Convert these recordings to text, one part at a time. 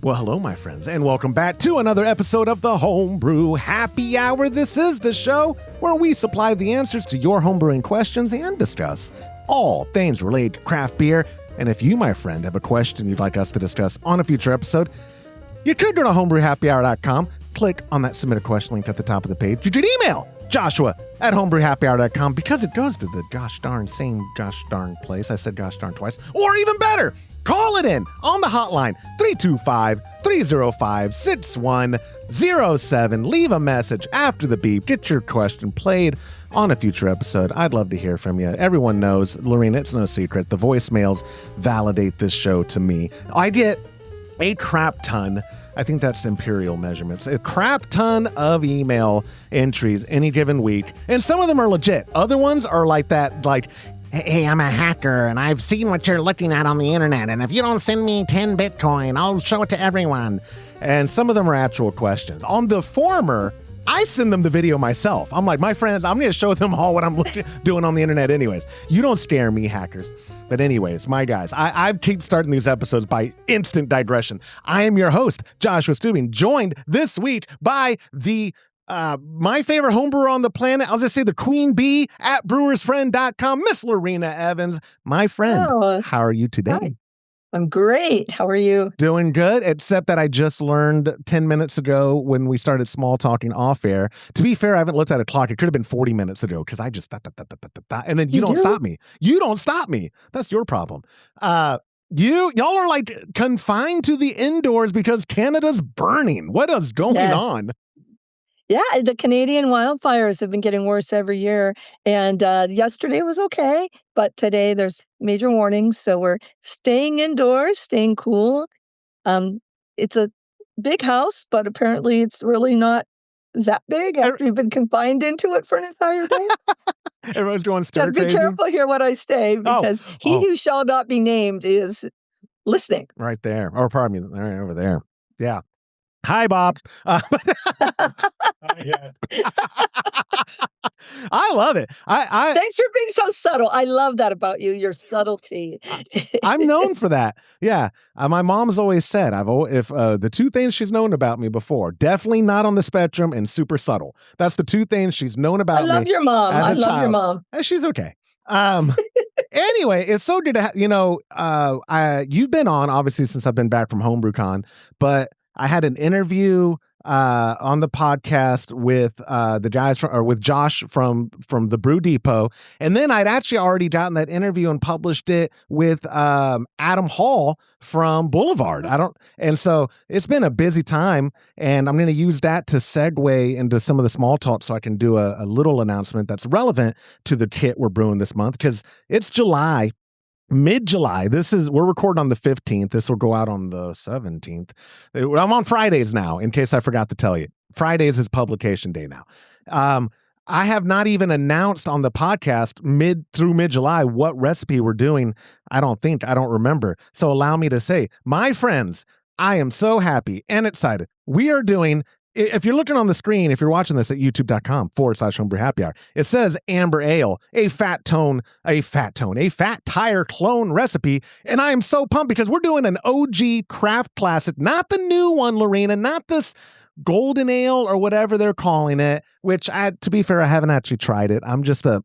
Well, hello, my friends, and welcome back to another episode of the Homebrew Happy Hour. This is the show where we supply the answers to your homebrewing questions and discuss all things related to craft beer. And if you, my friend, have a question you'd like us to discuss on a future episode, you could go to homebrewhappyhour.com, click on that submit a question link at the top of the page. You could email Joshua@homebrewhappyhour.com because it goes to the gosh darn place. I said gosh darn twice. Or even better, call it in on the hotline, 325-305-6107. Leave a message after the beep. Get your question played on a future episode. I'd love to hear from you. Everyone knows, Lorena, it's no secret. The voicemails validate this show to me. I get a crap ton. I think that's imperial measurements. A crap ton of email entries any given week. And some of them are legit. Other ones are like that, like, hey, I'm a hacker and I've seen what you're looking at on the internet. And if you don't send me 10 Bitcoin, I'll show it to everyone. And some of them are actual questions. On the former, I send them the video myself. I'm like, my friends, I'm going to show them all what I'm doing on the internet anyways. You don't scare me, hackers. But anyways, my guys, I keep starting these episodes by instant digression. I am your host, Joshua Stubing, joined this week by the my favorite homebrewer on the planet. I'll just say the queen bee at brewersfriend.com, Miss Lorena Evans. My friend, how are you today? Hi. I'm great. How are you? Doing good, except that I just learned 10 minutes ago when we started small talking off air. To be fair, I haven't looked at a clock. It could have been 40 minutes ago because I just and then you don't stop me. You don't stop me. That's your problem. Y'all are like confined to the indoors because Canada's burning. What is going on? Yeah, the Canadian wildfires have been getting worse every year. And yesterday was okay, but today there's major warnings. So we're staying indoors, staying cool. It's a big house, but apparently it's really not that big after you've been confined into it for an entire day. Everyone's going stir crazy. Be careful here what I say, because he who shall not be named is listening. Right there. Or pardon me, right over there. Yeah. Hi, Bob. I love it. Thanks for being so subtle. I love that about you, your subtlety. I'm known for that. Yeah. My mom's always said, if the two things she's known about me before, definitely not on the spectrum and super subtle. That's the two things she's known about me. I love your mom. I love your mom. She's okay. Anyway, it's so good to have, you've been on, obviously, since I've been back from HomebrewCon, but I had an interview on the podcast with the guys with Josh from the Brew Depot, and then I'd actually already gotten that interview and published it with Adam Hall from Boulevard. And so it's been a busy time, and I'm going to use that to segue into some of the small talk, so I can do a little announcement that's relevant to the kit we're brewing this month, because it's July. Mid-July. We're recording on the 15th. This will go out on the 17th. I'm on Fridays now, in case I forgot to tell you. Fridays is publication day now. I have not even announced on the podcast through mid-July what recipe we're doing. I don't remember. So allow me to say, my friends, I am so happy and excited. We are doing, if you're looking on the screen, if you're watching this at youtube.com/homebrew happy hour, it says Amber Ale, a fat tire clone recipe. And I am so pumped because we're doing an OG craft classic, not the new one, Lorena, not this golden ale or whatever they're calling it, which to be fair, I haven't actually tried it. I'm just a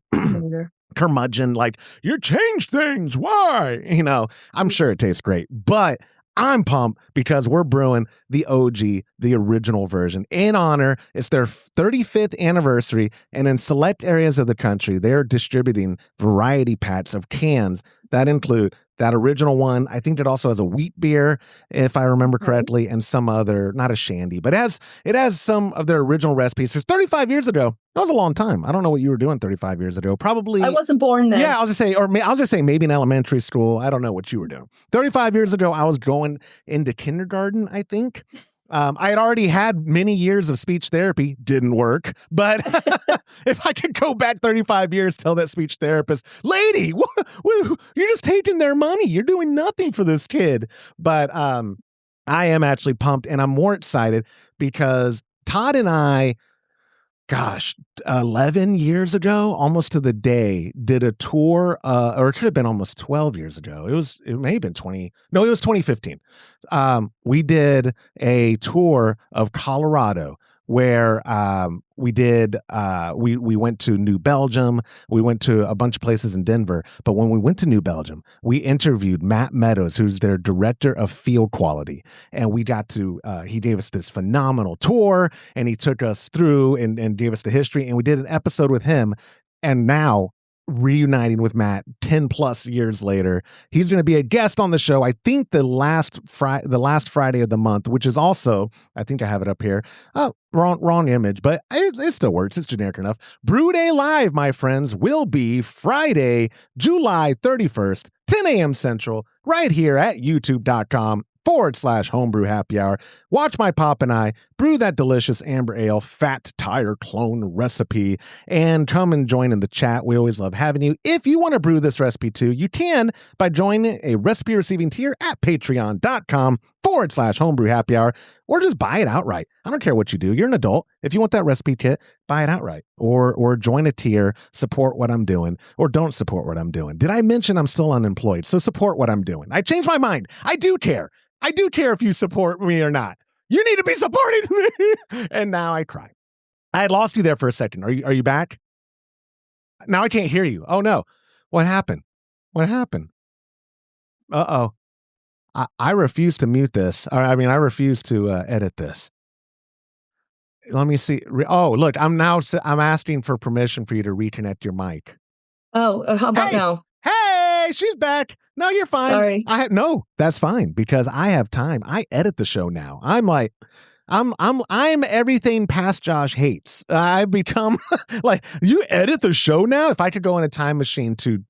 curmudgeon, like, you changed things. Why? I'm sure it tastes great, but I'm pumped because we're brewing the OG, the original version. In honor, it's their 35th anniversary, and in select areas of the country, they're distributing variety packs of cans that include that original one. I think it also has a wheat beer, if I remember correctly, and some other, not a shandy, but it has some of their original recipes. Because 35 years ago, that was a long time. I don't know what you were doing 35 years ago. Probably. I wasn't born then. Yeah, I was just saying maybe in elementary school. I don't know what you were doing. 35 years ago, I was going into kindergarten, I think. I had already had many years of speech therapy, didn't work. But if I could go back 35 years, tell that speech therapist, lady, you're just taking their money. You're doing nothing for this kid. But I am actually pumped, and I'm more excited because Todd and I gosh, 11 years ago, almost to the day, did a tour, or it could have been almost 12 years ago. It may have been 20. No, it was 2015. We did a tour of Colorado where we went to New Belgium. We went to a bunch of places in Denver. But when we went to New Belgium, we interviewed Matt Meadows, who's their director of field quality. And we got to, he gave us this phenomenal tour, and he took us through and gave us the history. And we did an episode with him. And now, reuniting with Matt 10 plus years later, he's going to be a guest on the show. I think the last Friday of the month, which is also, I think I have it up here. Oh, wrong image, but it still works. It's generic enough. Brew Day Live, my friends, will be Friday, July 31st, 10 a.m. Central, right here at youtube.com/Homebrew Happy Hour. Watch my pop and I brew that delicious amber ale fat tire clone recipe, and come and join in the chat. We always love having you. If you want to brew this recipe too, you can by joining a recipe receiving tier at patreon.com/Homebrew Happy Hour, or just buy it outright. I don't care what you do. You're an adult. If you want that recipe kit, buy it outright, or join a tier, support what I'm doing, or don't support what I'm doing. Did I mention I'm still unemployed? So support what I'm doing. I changed my mind. I do care. I do care if you support me or not. You need to be supporting me. And now I cry. I had lost you there for a second. Are you back? Now I can't hear you. Oh no. What happened? What happened? Uh-oh. I refuse to mute this. I refuse to edit this. Let me see. Oh, look, I'm asking for permission for you to reconnect your mic. Oh, how about now? Hey, she's back. No, you're fine. Sorry. No, that's fine because I have time. I edit the show now. I'm everything past Josh hates. I've become like, you edit the show now? If I could go in a time machine to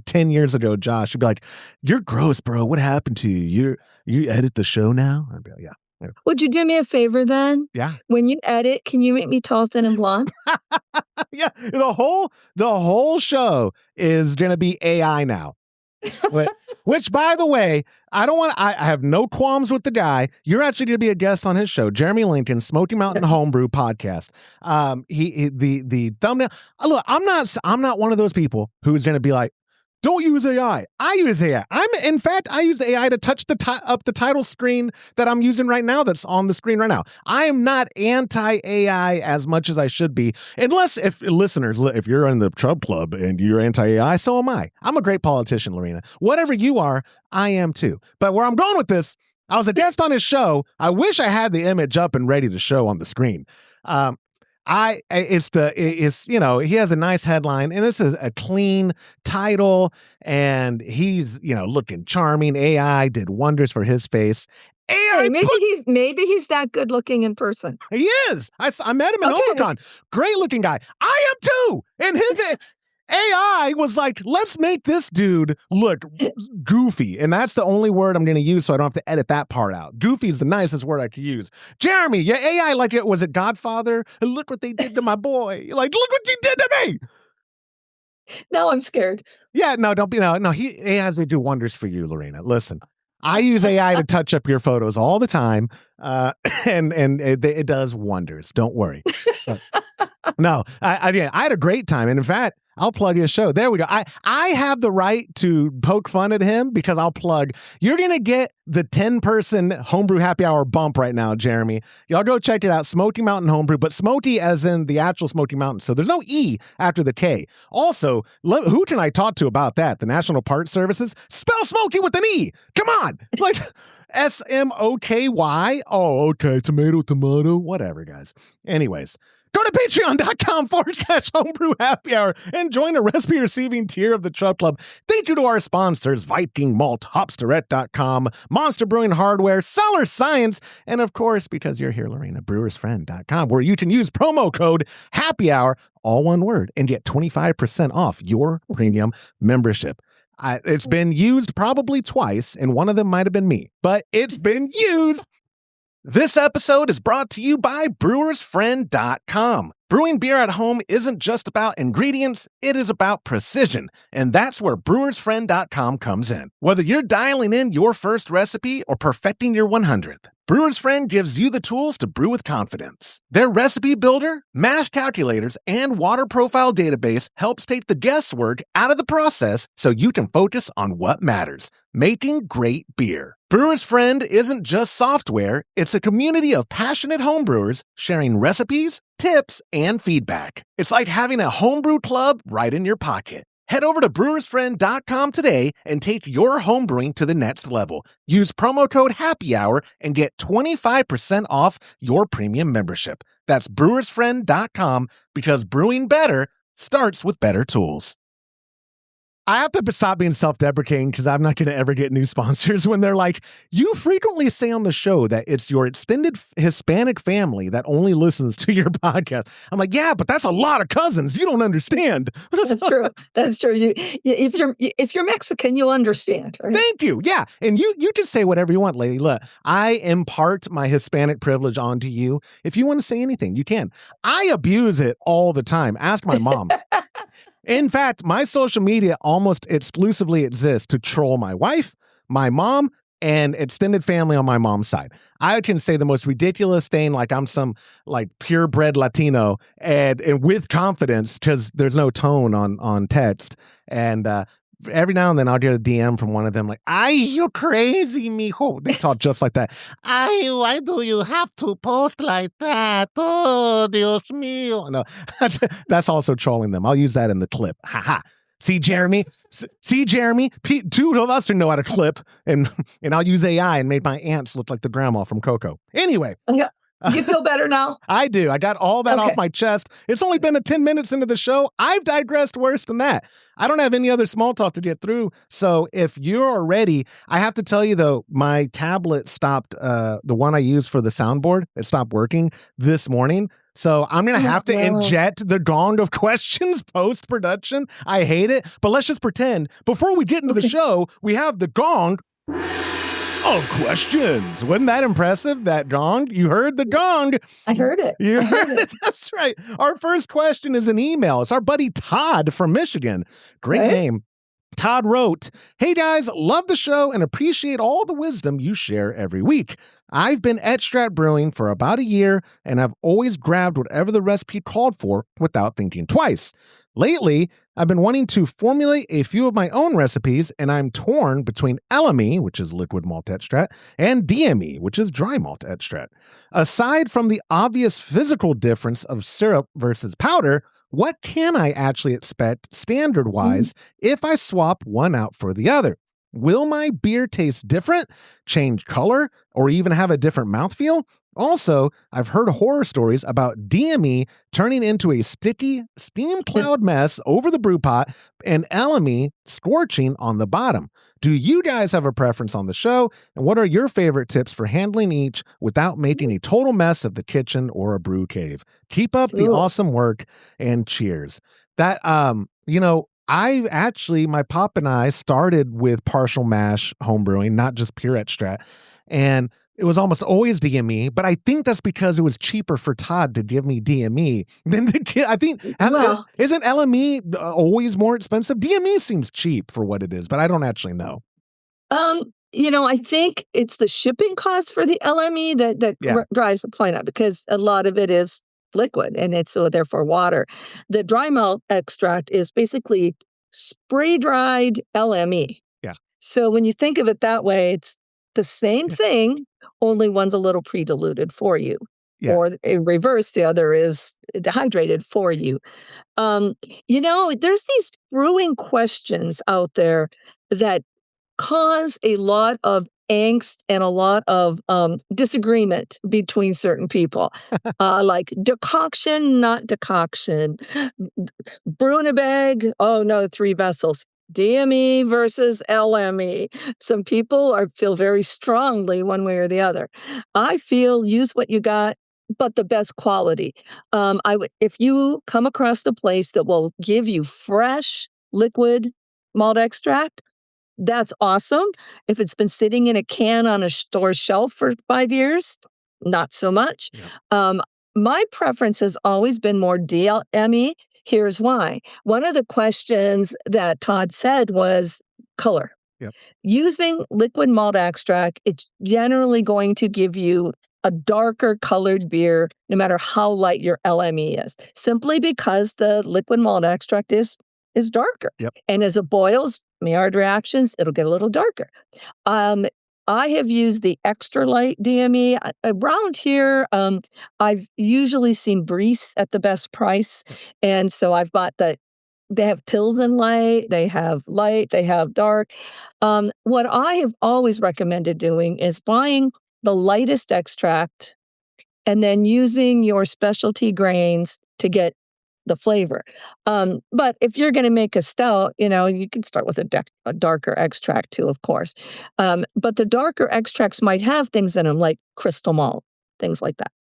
10 years ago, Josh, you'd be like, you're gross, bro. What happened to you? You edit the show now? I'd be like, yeah. Would you do me a favor then? Yeah. When you edit, can you make me tall, thin, and blonde? Yeah. The whole show is going to be AI now. Which, by the way, I have no qualms with the guy. You're actually going to be a guest on his show, Jeremy Lincoln, Smoky Mountain Homebrew podcast. The thumbnail. Look, I'm not one of those people who's going to be like, don't use AI. I use AI. In fact, I use the AI to touch up the title screen that I'm using right now that's on the screen right now. I am not anti-AI as much as I should be. Unless, if you're in the Trump Club and you're anti-AI, so am I. I'm a great politician, Lorena. Whatever you are, I am too. But where I'm going with this, I was a guest on his show. I wish I had the image up and ready to show on the screen. He has a nice headline, and this is a clean title, and he's, looking charming. AI did wonders for his face. AI, maybe he's that good looking in person. He is. I met him in Omicron. Great looking guy. I am too. And his AI was like, let's make this dude look goofy. And that's the only word I'm going to use, so I don't have to edit that part out. Goofy is the nicest word I could use. Jeremy, your AI, was it Godfather? And look what they did to my boy. Like, look what you did to me. Now I'm scared. Yeah, no, don't be. No, AIs will do wonders for you, Lorena. Listen, I use AI to touch up your photos all the time, and it does wonders. Don't worry. No, I had a great time. And in fact, I'll plug your show. There we go. I have the right to poke fun at him because I'll plug. You're going to get the 10-person Homebrew Happy Hour bump right now, Jeremy. Y'all go check it out. Smoky Mountain Homebrew, but Smoky as in the actual Smoky Mountain. So there's no E after the K. Also, who can I talk to about that? The National Park Services? Spell Smoky with an E. Come on. Like SMOKY. Oh, okay. Tomato. Whatever, guys. Anyways. Go to patreon.com/Homebrew Happy Hour and join the recipe receiving tier of the Trump Club. Thank you to our sponsors, Viking Malt, Hopsterette.com, Monster Brewing Hardware, Cellar Science, and of course, because you're here, Lorena, brewersfriend.com, where you can use promo code Happy Hour, all one word, and get 25% off your premium membership. It's been used probably twice, and one of them might have been me, but it's been used. This episode is brought to you by brewersfriend.com. Brewing beer at home isn't just about ingredients, it is about precision, and that's where brewersfriend.com comes in. Whether you're dialing in your first recipe or perfecting your 100th, Brewer's Friend gives you the tools to brew with confidence. Their recipe builder, mash calculators, and water profile database helps take the guesswork out of the process so you can focus on what matters, making great beer. Brewer's Friend isn't just software, it's a community of passionate homebrewers sharing recipes, tips, and feedback. It's like having a homebrew club right in your pocket. Head over to brewersfriend.com today and take your homebrewing to the next level. Use promo code Happy Hour and get 25% off your premium membership. That's brewersfriend.com, because brewing better starts with better tools. I have to stop being self-deprecating because I'm not going to ever get new sponsors when they're like, you frequently say on the show that it's your extended Hispanic family that only listens to your podcast. I'm like, yeah, but that's a lot of cousins. You don't understand. That's true. That's true. If you're Mexican, you'll understand. Right? Thank you. Yeah. And you can say whatever you want, lady. Look, I impart my Hispanic privilege onto you. If you want to say anything, you can. I abuse it all the time. Ask my mom. In fact, my social media almost exclusively exists to troll my wife, my mom, and extended family on my mom's side. I can say the most ridiculous thing, like I'm some like purebred Latino, and with confidence because there's no tone on text. And every now and then I'll get a DM from one of them like, "Ay, you're crazy, mijo." They talk just like that. "Ay, why do you have to post like that? Oh, Dios mío." No, that's also trolling them. I'll use that in the clip. Ha ha. See, Jeremy? Two of us know how to clip, and I'll use AI and make my aunts look like the grandma from Coco. Anyway. Yeah. You feel better now? I do. I got all that off my chest. It's only been 10 minutes into the show. I've digressed worse than that. I don't have any other small talk to get through. So if you're ready, I have to tell you, though, my tablet stopped, the one I use for the soundboard, it stopped working this morning. So I'm going to have to inject the gong of questions post-production. I hate it. But let's just pretend, before we get into the show, we have the gong of questions. Wasn't that impressive, that gong? You heard the gong. I heard it. You heard it. That's right. Our first question is an email. It's our buddy Todd from Michigan. Great name. Todd wrote, "Hey guys, love the show and appreciate all the wisdom you share every week. I've been extract brewing for about a year and I've always grabbed whatever the recipe called for without thinking twice. Lately, I've been wanting to formulate a few of my own recipes, and I'm torn between LME, which is liquid malt extract, and DME, which is dry malt extract. Aside from the obvious physical difference of syrup versus powder, what can I actually expect standard-wise if I swap one out for the other? Will my beer taste different, change color, or even have a different mouthfeel? Also, I've heard horror stories about DME turning into a sticky steam cloud mess over the brew pot and LME scorching on the bottom. Do you guys have a preference on the show? And what are your favorite tips for handling each without making a total mess of the kitchen or a brew cave? Keep up the awesome work, and cheers." That, my pop and I started with partial mash homebrewing, not just pure extract. And it was almost always DME, but I think that's because it was cheaper for Todd to give me DME than the kid. I think, isn't LME always more expensive? DME seems cheap for what it is, but I don't actually know. I think it's the shipping cost for the LME that drives the point up, because a lot of it is liquid and it's therefore water. The dry malt extract is basically spray dried LME. Yeah. So when you think of it that way, it's the same thing, only one's a little pre-diluted for you. Yeah. Or in reverse, the other is dehydrated for you. There's these brewing questions out there that cause a lot of angst and a lot of disagreement between certain people. Like decoction, not decoction. Brew in a bag, oh no, 3 vessels. DME versus LME. Some people feel very strongly one way or the other. I feel use what you got, but the best quality. If you come across a place that will give you fresh liquid malt extract, that's awesome. If it's been sitting in a can on a store shelf for 5 years, not so much. Yeah. My preference has always been more DME. Here's why. One of the questions that Todd said was color. Yep. Using liquid malt extract, it's generally going to give you a darker colored beer, no matter how light your LME is, simply because the liquid malt extract is darker. Yep. And as it boils, Maillard reactions, it'll get a little darker. Um, I have used the extra light DME. Around here, I've usually seen Breeze at the best price, Yep. and so I've bought the they have Pilsen light, they have dark. What I have always recommended doing is buying the lightest extract and then using your specialty grains to get the flavor. But if you're gonna make a stout, you can start with a darker extract too, of course. But the darker extracts might have things in them like crystal malt, things like that.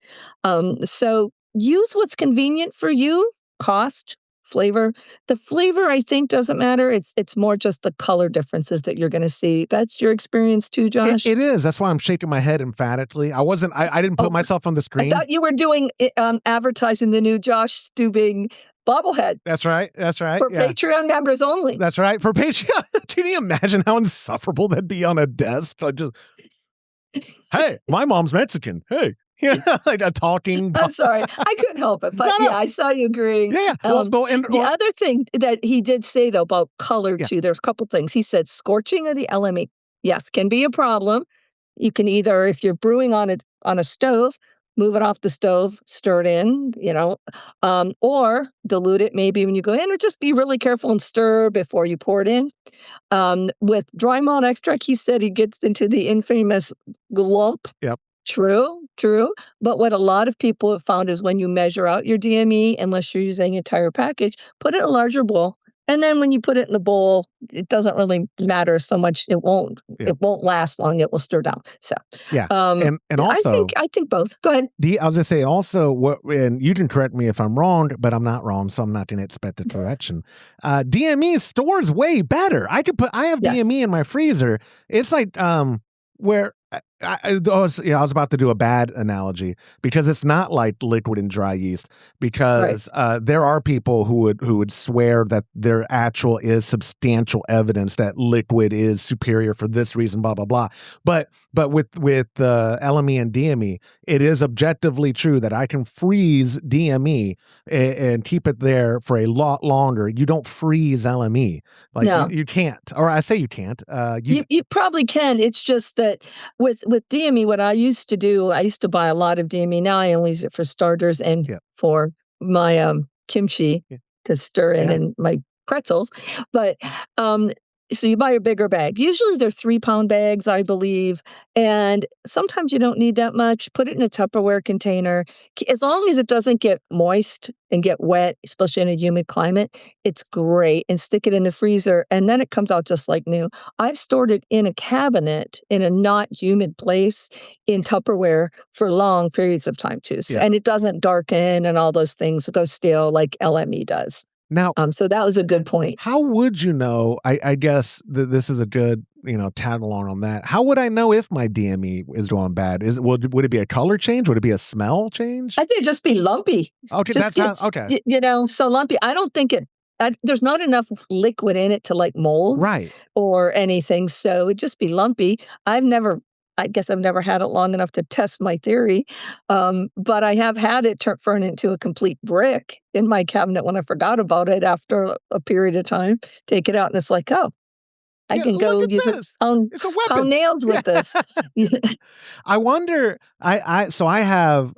So use what's convenient for you, cost, flavor. The flavor, I think, doesn't matter. It's more just the color differences that you're gonna see. That's your experience too, Josh? It is. That's why I'm shaking my head emphatically. I didn't put Oh, myself on the I screen. thought you were doing advertising the new Josh Stubing bobblehead That's right. That's right. for Yeah. Patreon members only. That's right. For Patreon. Can you imagine how insufferable that'd be on a desk? Like just, hey, my mom's Mexican. Hey. Yeah, like a talking. I'm sorry, I couldn't help it, but No, no. yeah, I saw you agreeing. Yeah. Well, The other thing that he did say though about color Yeah. too, there's a couple things. He said scorching of the LME, yes, can be a problem. You can either, if you're brewing on a stove, move it off the stove, stir it in, or dilute it maybe when you go in, or just be really careful and stir before you pour it in. With dry malt extract, he said he gets into the infamous glump. Yep. True, true. But what a lot of people have found is when you measure out your DME, unless you're using an entire package, put it in a larger bowl. And then when you put it in the bowl, it doesn't really matter so much. It won't. Yeah. It won't last long. It will stir down. So Yeah. And also, I think both. Go ahead. I was gonna say also and you can correct me if I'm wrong, but I'm not wrong, so I'm not gonna expect a correction. DME stores way better. I have Yes. DME in my freezer. It's like where I was about to do a bad analogy because it's not like liquid and dry yeast because there are people who would swear that there actual is substantial evidence that liquid is superior for this reason, blah blah blah. But with LME and DME, it is objectively true that I can freeze DME and keep it there for a lot longer. You don't freeze LME, like No. you can't, or I say you can't. You probably can. It's just that with DME, what I used to do, I used to buy a lot of DME. Now I only use it for starters and for my kimchi to stir in my pretzels. But so you buy a bigger bag. Usually they're 3-pound bags, I believe. And sometimes you don't need that much. Put it in a Tupperware container. As long as it doesn't get moist and get wet, especially in a humid climate, it's great. And stick it in the freezer. And then it comes out just like new. I've stored it in a cabinet in a not humid place in Tupperware for long periods of time too. Yeah. And it doesn't darken and all those things go stale like LME does. Now, so that was a good point. How would you know? I guess this is a good tag along on that. How would I know if my DME is going bad? Would it be a color change? Would it be a smell change? I think it'd just be lumpy. Okay, okay. So lumpy. I don't think there's not enough liquid in it to like mold, right, or anything. So it'd just be lumpy. I guess I've never had it long enough to test my theory, but I have had it turn into a complete brick in my cabinet when I forgot about it after a period of time. Take it out and it's like, oh, I can go use it's a weapon. pound nails with this. I wonder. So I have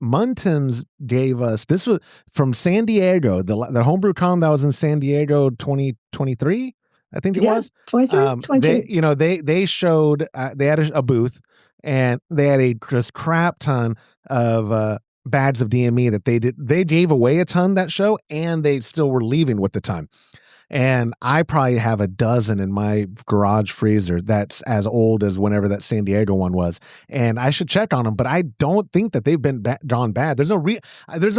Muntins gave us, this was from San Diego, the Homebrew Con that was in San Diego 2023. I think it was 23. They showed they had a booth and they had a just crap ton of bags of DME that they gave away a ton that show, and they still were leaving with the ton. And I probably have a dozen in my garage freezer that's as old as whenever that San Diego one was. And I should check on them, but I don't think that they've been gone bad. There's no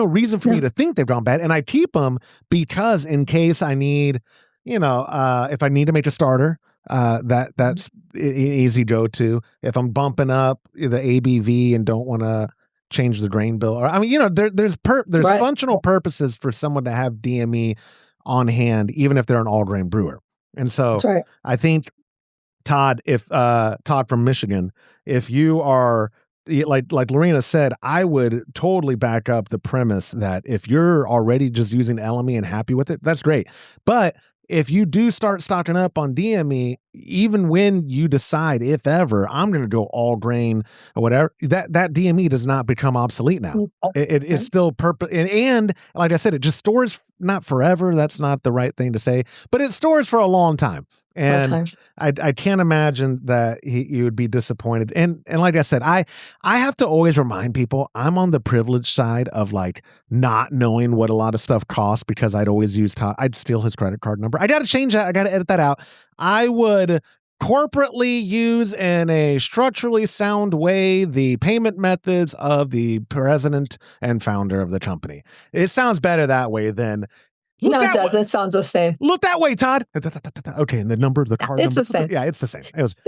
reason for me to think they've gone bad. And I keep them because in case I need, if I need to make a starter, that's an easy go to. If I'm bumping up the ABV and don't want to change the grain bill, or there's functional purposes for someone to have DME on hand, even if they're an all grain brewer. And so I think Todd, if Todd from Michigan, if you are like Lorena said, I would totally back up the premise that if you're already just using LME and happy with it, that's great. But if you do start stocking up on DME, even when you decide, if ever, I'm going to go all grain or whatever, that DME does not become obsolete now. It's still purpose, and like I said, it just stores not forever. That's not the right thing to say, but it stores for a long time. And I can't imagine that you would be disappointed. And like I said, I have to always remind people I'm on the privileged side of like not knowing what a lot of stuff costs, because I'd always use I'd steal his credit card number. I got to change that. I got to edit that out. I would corporately use in a structurally sound way the payment methods of the president and founder of the company. It sounds better that way than no, it doesn't. It sounds the same. Look that way, Todd. Okay, and the number, the card it's number. The same. Yeah, it's the same. It was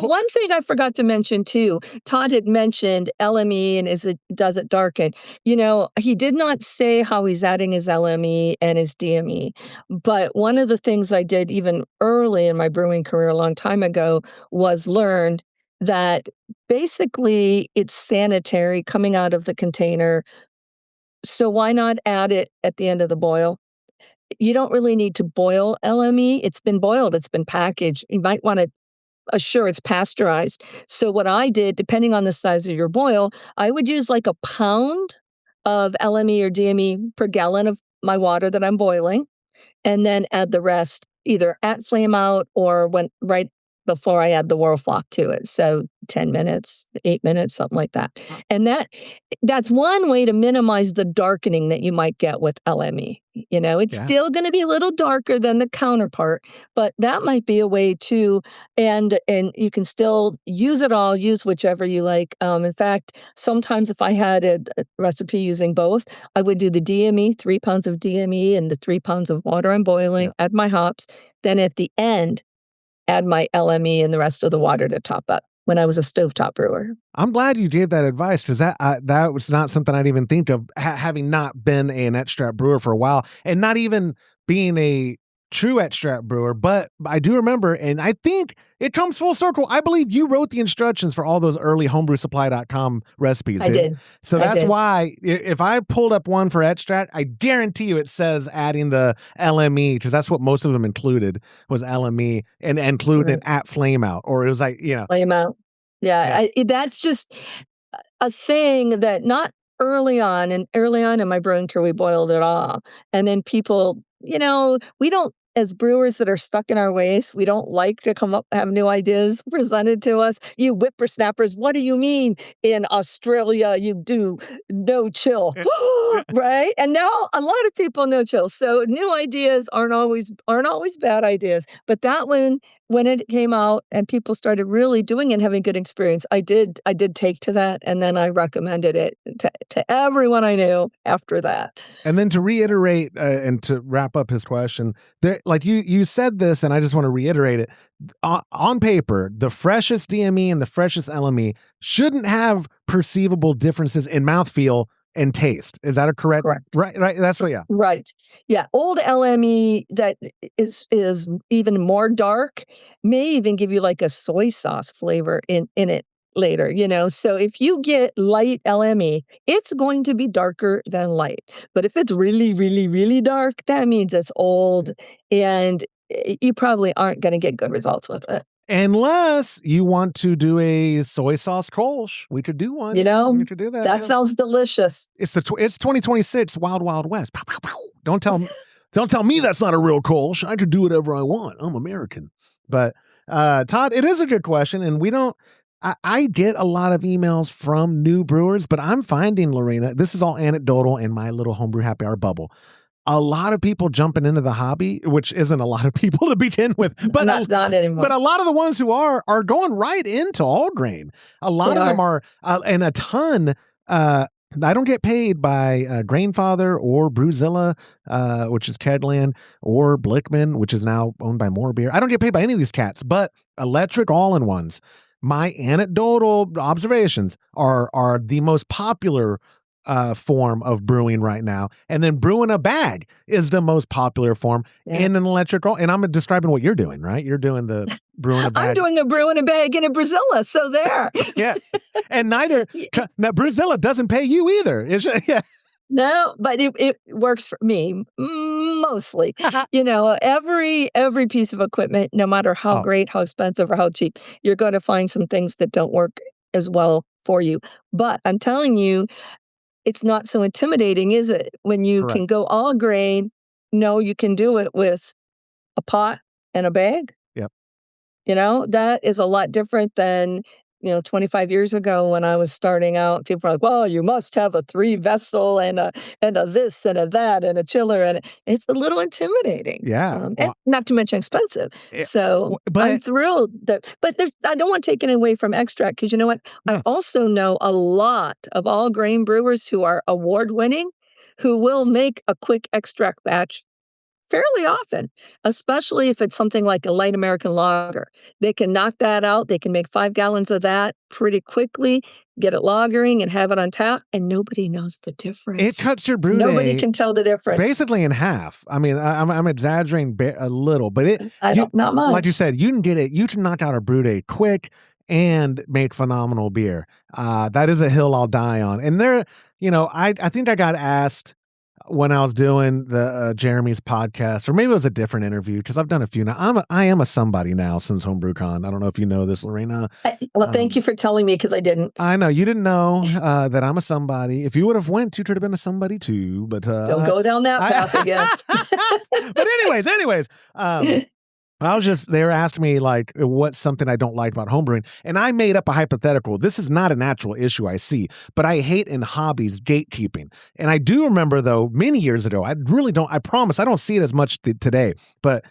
one thing I forgot to mention too. Todd had mentioned LME and does it darken? You know, he did not say how he's adding his LME and his DME. But one of the things I did even early in my brewing career a long time ago was learn that basically it's sanitary coming out of the container. So why not add it at the end of the boil? You don't really need to boil LME. It's been boiled. It's been packaged. You might want to assure it's pasteurized. So what I did, depending on the size of your boil, I would use like a pound of LME or DME per gallon of my water that I'm boiling, and then add the rest either at flame out or when right before I add the whirlflock to it. So 10 minutes, 8 minutes, something like that. And that's one way to minimize the darkening that you might get with LME. You know, it's still going to be a little darker than the counterpart, but that might be a way too. And you can still use it all, use whichever you like. In fact, sometimes if I had a recipe using both, I would do the DME, 3 pounds of DME and the 3 pounds of water I'm boiling, add my hops. Then at the end, add my LME and the rest of the water to top up when I was a stovetop brewer. I'm glad you gave that advice, because that was not something I'd even think of, having not been an extract brewer for a while and not even being a true extract brewer. But I do remember, and I think it comes full circle. I believe you wrote the instructions for all those early homebrewsupply.com recipes. I did. So that's why if I pulled up one for extract, I guarantee you it says adding the LME, because that's what most of them included, was LME, and included at flame out, or it was like, flame out. Yeah. That's just a thing that not early on in my brewing career, we boiled it all. And then people, we don't, as brewers that are stuck in our ways, we don't like to have new ideas presented to us. You whippersnappers, what do you mean in Australia you do no chill? Right? And now a lot of people no chill. So new ideas aren't always bad ideas. But that one, when it came out and people started really doing it and having good experience, I did take to that, and then I recommended it to everyone I knew after that. And then to reiterate and to wrap up his question, like you said this, and I just want to reiterate it. On paper, the freshest DME and the freshest LME shouldn't have perceivable differences in mouthfeel and taste. Is that correct? Right. That's what. Yeah. Right. Yeah. Old LME that is even more dark may even give you like a soy sauce flavor in it later, So if you get light LME, it's going to be darker than light. But if it's really, really, really dark, that means it's old, and you probably aren't going to get good results with it. Unless you want to do a soy sauce Kolsch, we could do one. We could do that. That sounds delicious. It's 2026 Wild Wild West. Pow, pow, pow. Don't tell me that's not a real Kolsch. I could do whatever I want. I'm American. But Todd, it is a good question, and we don't. I get a lot of emails from new brewers, but I'm finding, Lorena, this is all anecdotal in my little Homebrew Happy Hour bubble. A lot of people jumping into the hobby, which isn't a lot of people to begin with, but not anymore. But a lot of the ones who are going right into all grain. A lot of them are, and a ton. I don't get paid by Grainfather or Brewzilla, which is Tedland, or Blickman, which is now owned by More Beer. I don't get paid by any of these cats, but electric all-in-ones. My anecdotal observations are the most popular form of brewing right now. And then brewing a bag is the most popular form in an electric. And I'm describing what you're doing, right? You're doing the brewing a bag. I'm doing a brew in a bag in a Brazilla. So there. Yeah. And now Brazilla doesn't pay you either. No, but it works for me mostly. Every piece of equipment, no matter how great, how expensive, or how cheap, you're going to find some things that don't work as well for you. But I'm telling you, it's not so intimidating, is it? When you can go all grain, you can do it with a pot and a bag. Yep. That is a lot different than 25 years ago when I was starting out. People were like, well, you must have a 3-vessel and a this and a that and a chiller. And it's a little intimidating. Yeah. And not to mention expensive. So I'm thrilled but I don't want to take it away from extract, because you know what? I also know a lot of all grain brewers who are award winning, who will make a quick extract batch fairly often, especially if it's something like a light American lager. They can knock that out. They can make 5 gallons of that pretty quickly, get it lagering, and have it on tap, and nobody knows the difference. It cuts your brew Nobody can tell the difference. Basically in half. I mean, I'm exaggerating a little, but not much. Like you said, you can get it. You can knock out a brew day quick and make phenomenal beer. That is a hill I'll die on. And I think I got asked when I was doing the Jeremy's podcast, or maybe it was a different interview, because I've done a few now. I am a somebody now since HomebrewCon. I don't know if you know this, Lorena. Thank you for telling me, because I didn't. I know you didn't know that I'm a somebody. If you would have went, you could have been a somebody too. But don't go down that path again. But anyways, they were asking me, like, what's something I don't like about homebrewing? And I made up a hypothetical. This is not an actual issue I see, but I hate in hobbies gatekeeping. And I do remember, though, many years ago, I promise I don't see it as much today, but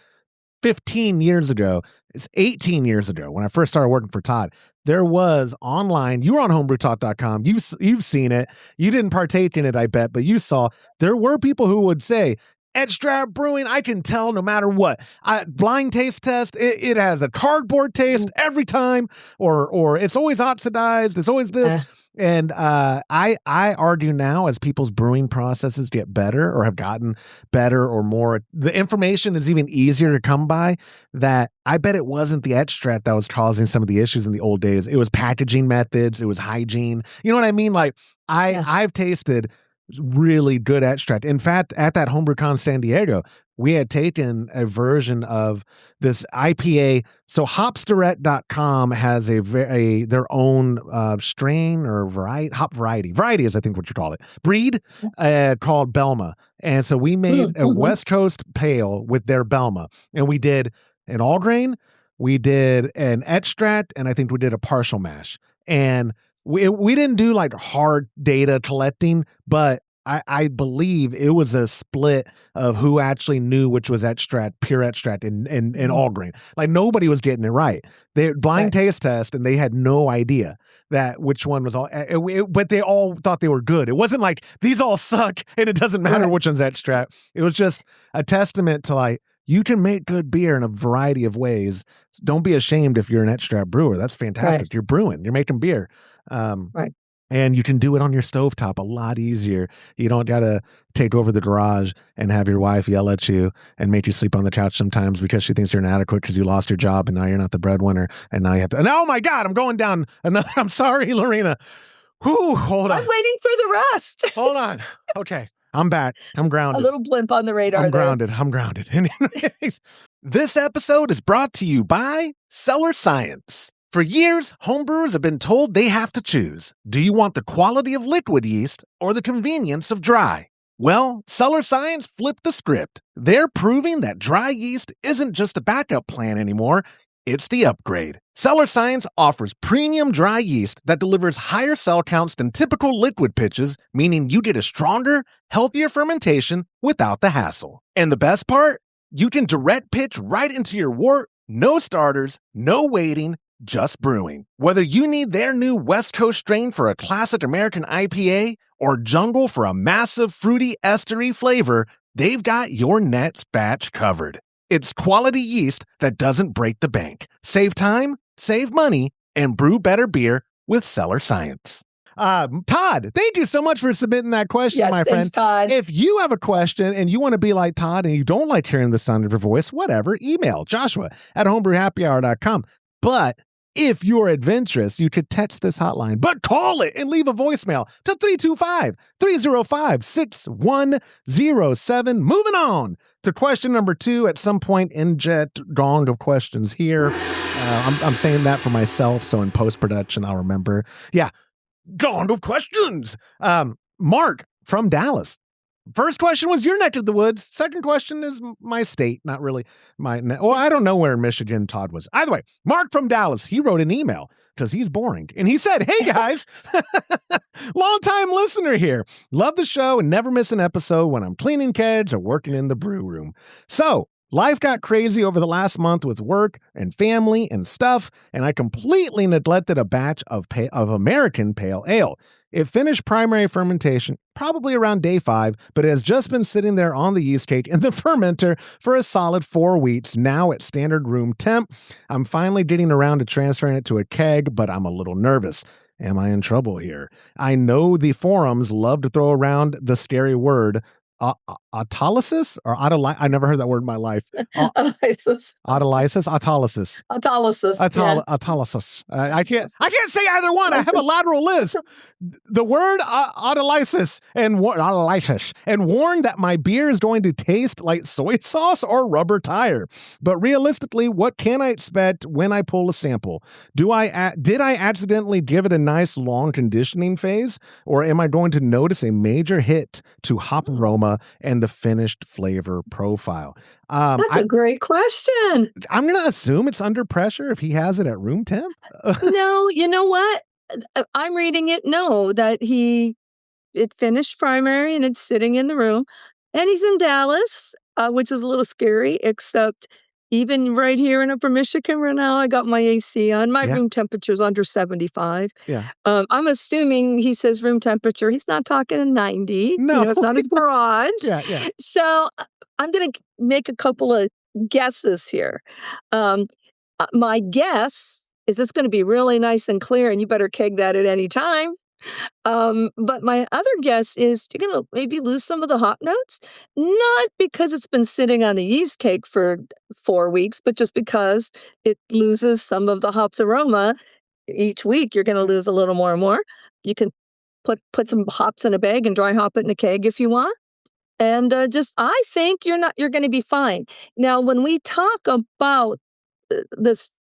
15 years ago, it's 18 years ago, when I first started working for Todd, there was online, you were on homebrewtalk.com, you've seen it, you didn't partake in it, I bet, but you saw, there were people who would say, extract brewing, I can tell no matter what. Blind taste test, it has a cardboard taste every time, or it's always oxidized, it's always this. And I argue now, as people's brewing processes get better, or have gotten better, or more, the information is even easier to come by, that I bet it wasn't the extract that was causing some of the issues in the old days. It was packaging methods, it was hygiene. You know what I mean? Like, I've tasted really good extract. In fact, at that HomebrewCon San Diego, we had taken a version of this IPA. So hopsdirect.com has their own strain or hop variety. Variety is, I think, what you call it. Breed called Belma. And so we made a West Coast pale with their Belma. And we did an all grain, we did an extract, and I think we did a partial mash. And we didn't do like hard data collecting, but I believe it was a split of who actually knew which was extract, pure extract, and all grain. Like, nobody was getting it right. They blind taste test, and they had no idea that which one was all. But they all thought they were good. It wasn't like these all suck and it doesn't matter which one's extract. It was just a testament to, like, you can make good beer in a variety of ways. Don't be ashamed if you're an extract brewer. That's fantastic. Right. You're brewing. You're making beer. Right. And you can do it on your stovetop a lot easier. You don't got to take over the garage and have your wife yell at you and make you sleep on the couch sometimes because she thinks you're inadequate because you lost your job and now you're not the breadwinner. And now you have to, and oh my God, I'm going down another, I'm sorry, Lorena. Whew, hold on. I'm waiting for the rest. Hold on. Okay. I'm back. I'm grounded. A little blimp on the radar. I'm grounded. This episode is brought to you by Cellar Science. For years, homebrewers have been told they have to choose. Do you want the quality of liquid yeast or the convenience of dry? Well, Cellar Science flipped the script. They're proving that dry yeast isn't just a backup plan anymore. It's the upgrade. Cellar Science offers premium dry yeast that delivers higher cell counts than typical liquid pitches, meaning you get a stronger, healthier fermentation without the hassle. And the best part? You can direct pitch right into your wort, no starters, no waiting, just brewing. Whether you need their new West Coast strain for a classic American IPA or jungle for a massive fruity estery flavor, they've got your next batch covered. It's quality yeast that doesn't break the bank. Save time, save money, and brew better beer with Cellar Science. Todd, thank you so much for submitting that question, Yes, my thanks, friend. Todd. If you have a question and you want to be like Todd and you don't like hearing the sound of your voice, whatever, email joshua@homebrewhappyhour.com. But if you're adventurous, you could text this hotline, but call it and leave a voicemail to 325-305-6107. Moving on to question number 2 at some point in Jet Gong of questions here. I'm saying that for myself, so in post-production, I'll remember. Yeah, Gong of questions. Mark from Dallas. First question was your neck of the woods. Second question is my state, not really well, I don't know where in Michigan Todd was. Either way, Mark from Dallas, he wrote an email because he's boring. And he said, hey guys, long time listener here. Love the show and never miss an episode when I'm cleaning kegs or working in the brew room. So life got crazy over the last month with work and family and stuff, and I completely neglected a batch of American Pale Ale. It finished primary fermentation probably around day 5, but it has just been sitting there on the yeast cake in the fermenter for a solid 4 weeks, now at standard room temp. I'm finally getting around to transferring it to a keg, but I'm a little nervous. Am I in trouble here? I know the forums love to throw around the scary word autolysis or I never heard that word in my life. Autolysis. Autolysis, autolysis. Autolysis. Autolysis. I can't say either one. I have a lateral lisp. The word autolysis and warned that my beer is going to taste like soy sauce or rubber tire. But realistically, what can I expect when I pull a sample? Did I accidentally give it a nice long conditioning phase, or am I going to notice a major hit to hop aroma and the finished flavor profile? That's a great question. I'm going to assume it's under pressure if he has it at room temp. No, you know what? I'm reading it. No, that it finished primary and it's sitting in the room, and he's in Dallas, which is a little scary, except even right here in Upper Michigan right now, I got my AC on. My room temperature is under 75. Yeah. I'm assuming he says room temperature. He's not talking 90. No. It's not his garage. Yeah. So I'm going to make a couple of guesses here. My guess is it's going to be really nice and clear, and you better keg that at any time. But my other guess is you're going to maybe lose some of the hop notes, not because it's been sitting on the yeast cake for 4 weeks, but just because it loses some of the hops aroma. Each week, you're going to lose a little more and more. You can put some hops in a bag and dry hop it in a keg if you want. And I think you're going to be fine. Now, when we talk about this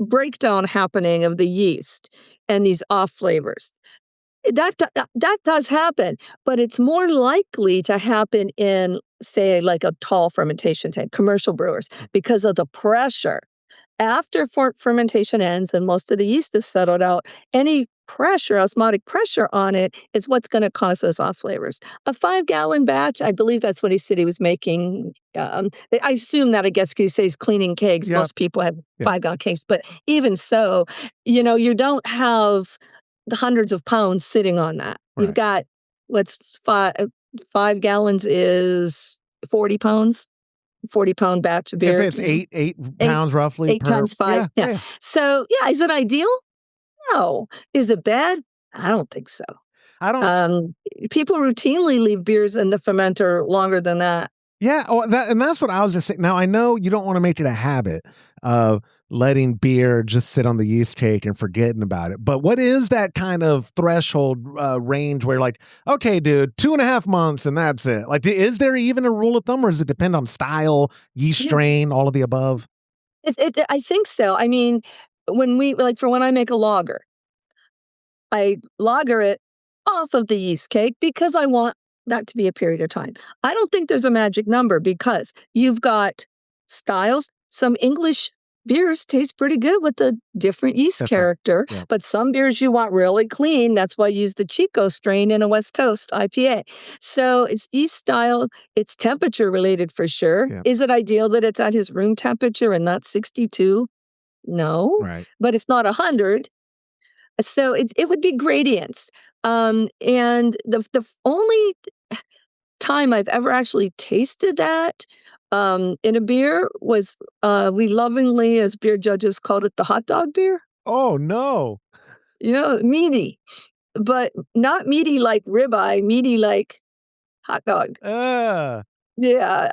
breakdown happening of the yeast and these off flavors, that does happen, but it's more likely to happen in, say, like a tall fermentation tank, commercial brewers, because of the pressure. After fermentation ends and most of the yeast is settled out, any pressure, osmotic pressure on it is what's going to cause those off flavors. A 5-gallon batch, I believe that's what he said he was making. I assume that, I guess, because he says cleaning kegs. Yep. Most people have 5-gallon kegs, but even so, you don't have the hundreds of pounds sitting on that. Right. You've got, what's 5 gallons is 40 pounds. 40-pound batch of beer. If it's 8 pounds roughly. 8 times 5. Yeah. So, is it ideal? No. Is it bad? I don't think so. I don't. People routinely leave beers in the fermenter longer than that. Yeah, and that's what I was just saying. Now, I know you don't want to make it a habit of letting beer just sit on the yeast cake and forgetting about it. But what is that kind of threshold range where, like, okay, dude, 2.5 months and that's it? Like, is there even a rule of thumb, or does it depend on style, yeast strain, all of the above? I think so. I mean, when I make a lager, I lager it off of the yeast cake because I want that to be a period of time. I don't think there's a magic number because you've got styles. Some English beers taste pretty good with the different yeast character, but some beers you want really clean. That's why I use the Chico strain in a West Coast IPA. So it's yeast style, it's temperature related for sure. Yeah. Is it ideal that it's at his room temperature and not 62? No, but it's not 100. So it would be gradients. And the only time I've ever actually tasted that in a beer was we lovingly, as beer judges, called it the hot dog beer. Oh no! Meaty. but not meaty like ribeye, meaty like hot dog. Yeah,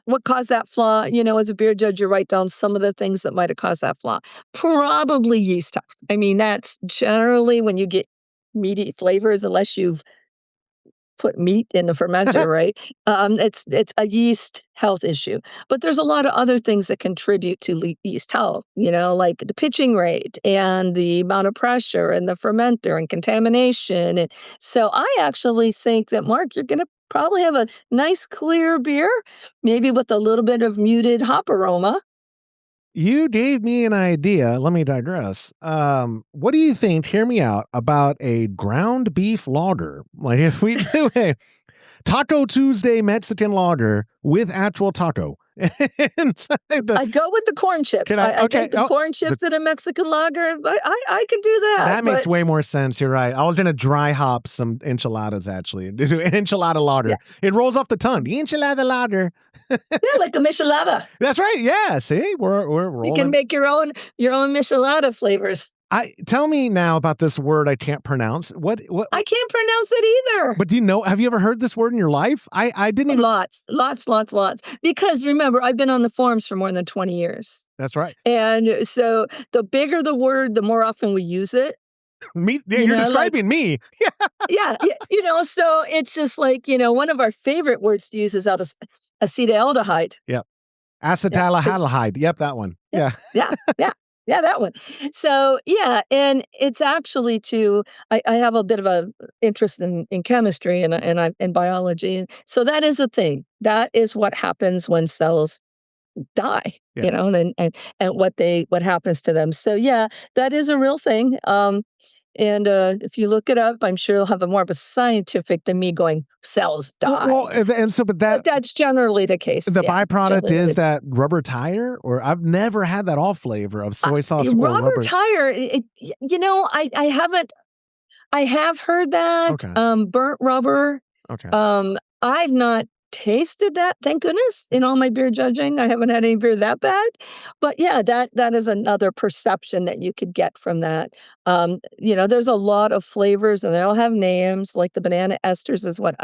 what caused that flaw, as a beer judge, you write down some of the things that might have caused that flaw. Probably yeast health. I mean, that's generally when you get meaty flavors, unless you've put meat in the fermenter, right? It's a yeast health issue. But there's a lot of other things that contribute to yeast health, like the pitching rate and the amount of pressure and the fermenter and contamination. And so I actually think that, Mark, you're going to probably have a nice clear beer, maybe with a little bit of muted hop aroma. You gave me an idea. Let me digress. What do you think, hear me out, about a ground beef lager? Like if we do a Taco Tuesday Mexican lager with actual taco. I'd go with the corn chips. I think the corn chips in a Mexican lager, I could do that. That makes way more sense. You're right. I was going to dry hop some enchiladas, actually. Enchilada lager. Yeah. It rolls off the tongue. The enchilada lager. Yeah, like a michelada. That's right. Yeah. See, we're rolling. You can make your own michelada flavors. Tell me now about this word I can't pronounce. What? I can't pronounce it either. But have you ever heard this word in your life? I didn't even... Lots. Because remember, I've been on the forums for more than 20 years. That's right. And so the bigger the word, the more often we use it. You're describing me. Yeah. So it's just like, one of our favorite words to use is acetaldehyde. Yep. Acetaldehyde. Yep, that one. Yeah. Yeah, that one. So, yeah, and it's actually I have a bit of a interest in chemistry and in biology. And so that is a thing. That is what happens when cells die, and what happens to them. So, yeah, that is a real thing. And if you look it up, I'm sure you'll have more of a scientific than me going, cells die. But that's generally the case. The byproduct is that rubber tire, or I've never had that off flavor of soy sauce or rubber tire. I have heard that. Okay. Burnt rubber. Okay. I've not tasted that, thank goodness, in all my beer judging. I haven't had any beer that bad. But yeah, that is another perception that you could get from that. There's a lot of flavors and they all have names, like the banana esters is what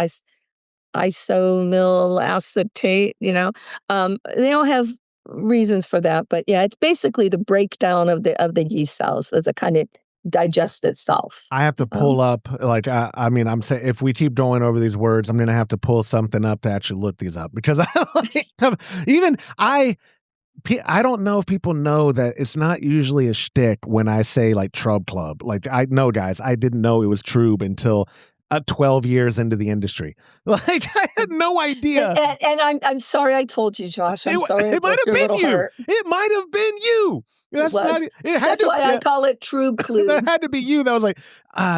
isomyl acetate, they all have reasons for that. But yeah, it's basically the breakdown of the yeast cells as a kind of digest itself. I have to pull up, I'm saying, if we keep going over these words, I'm going to have to pull something up to actually look these up, because I don't know if people know that it's not usually a shtick when I say like Trub Club. Like, I know, guys, I didn't know it was Trub until 12 years into the industry. Like, I had no idea. And I'm sorry I told you, Josh. I'm sorry. It might have been you. Heart. It might have been you. That's why I call it True Clue. That had to be you. That was like,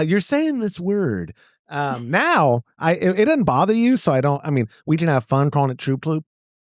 you're saying this word. Now, it doesn't bother you, so I don't. I mean, we can have fun calling it True Clue.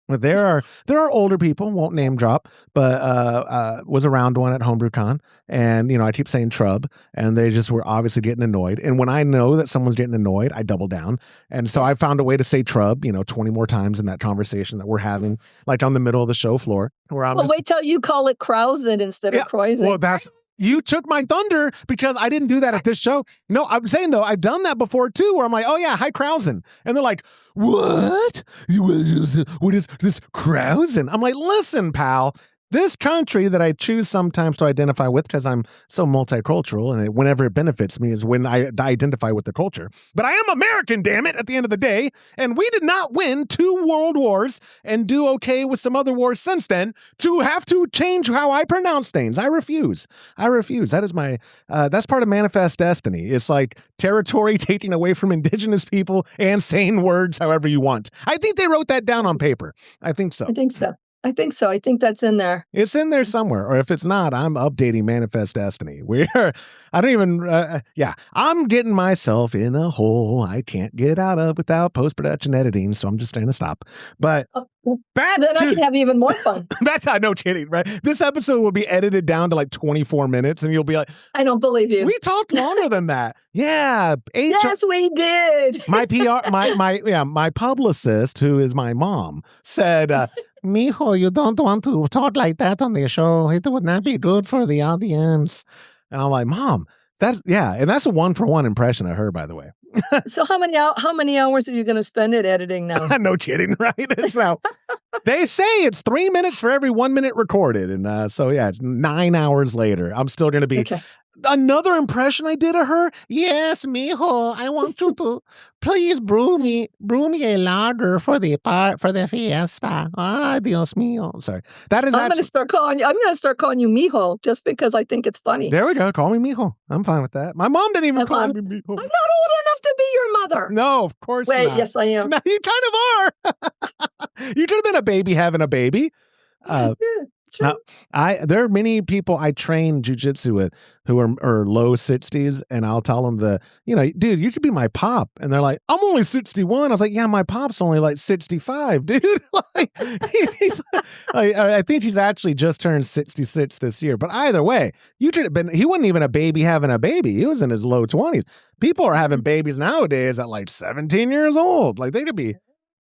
But there are older people, won't name drop, but was around one at HomebrewCon, and I keep saying Trub, and they just were obviously getting annoyed. And when I know that someone's getting annoyed, I double down. And so I found a way to say Trub, 20 more times in that conversation that we're having, like on the middle of the show floor. Wait till you call it Krausen instead of Kreuzen. Well, you took my thunder, because I didn't do that at this show. No, I'm saying, though, I've done that before, too, where I'm like, oh, yeah, hi, Krausen. And they're like, what? What is this Krausen? I'm like, listen, pal. This country that I choose sometimes to identify with, because I'm so multicultural, and whenever it benefits me is when I identify with the culture. But I am American, damn it, at the end of the day. And we did not win 2 world wars and do okay with some other wars since then to have to change how I pronounce things. I refuse. That is that's part of Manifest Destiny. It's like territory taken away from indigenous people and saying words however you want. I think they wrote that down on paper. I think so. I think so. I think that's in there. It's in there somewhere. Or if it's not, I'm updating Manifest Destiny. I'm getting myself in a hole I can't get out of without post-production editing, so I'm just trying to stop. But then I can have even more fun. No kidding, right? This episode will be edited down to like 24 minutes, and you'll be like, I don't believe you. We talked longer than that. Yeah. Yes, we did. My PR, my publicist, who is my mom, said, Mijo, you don't want to talk like that on the show. It would not be good for the audience. And I'm like, Mom, And that's a 1-for-1 impression of her, by the way. So how many hours are you going to spend it editing now? No kidding, right? It's now they say it's 3 minutes for every 1 minute recorded, and so yeah, it's 9 hours later. I'm still going to be. Okay. Another impression I did of her. Yes, mijo, I want you to please brew me a lager for the fiesta. Ah, Dios mío. Sorry, that is. I'm going to start calling you mijo just because I think it's funny. There we go. Call me mijo. I'm fine with that. My mom didn't even call me mijo. I'm not old enough to be your mother. No, of course not. Wait, yes, I am. No, you kind of are. You could have been a baby having a baby. Now, there are many people I train jujitsu with who are low 60s, and I'll tell them dude, you should be my pop. And they're like, I'm only 61. I was like, yeah, my pop's only like 65, dude. I think he's actually just turned 66 this year. But either way, you should have been, he wasn't even a baby having a baby. He was in his low 20s. People are having babies nowadays at like 17 years old. Like they could be.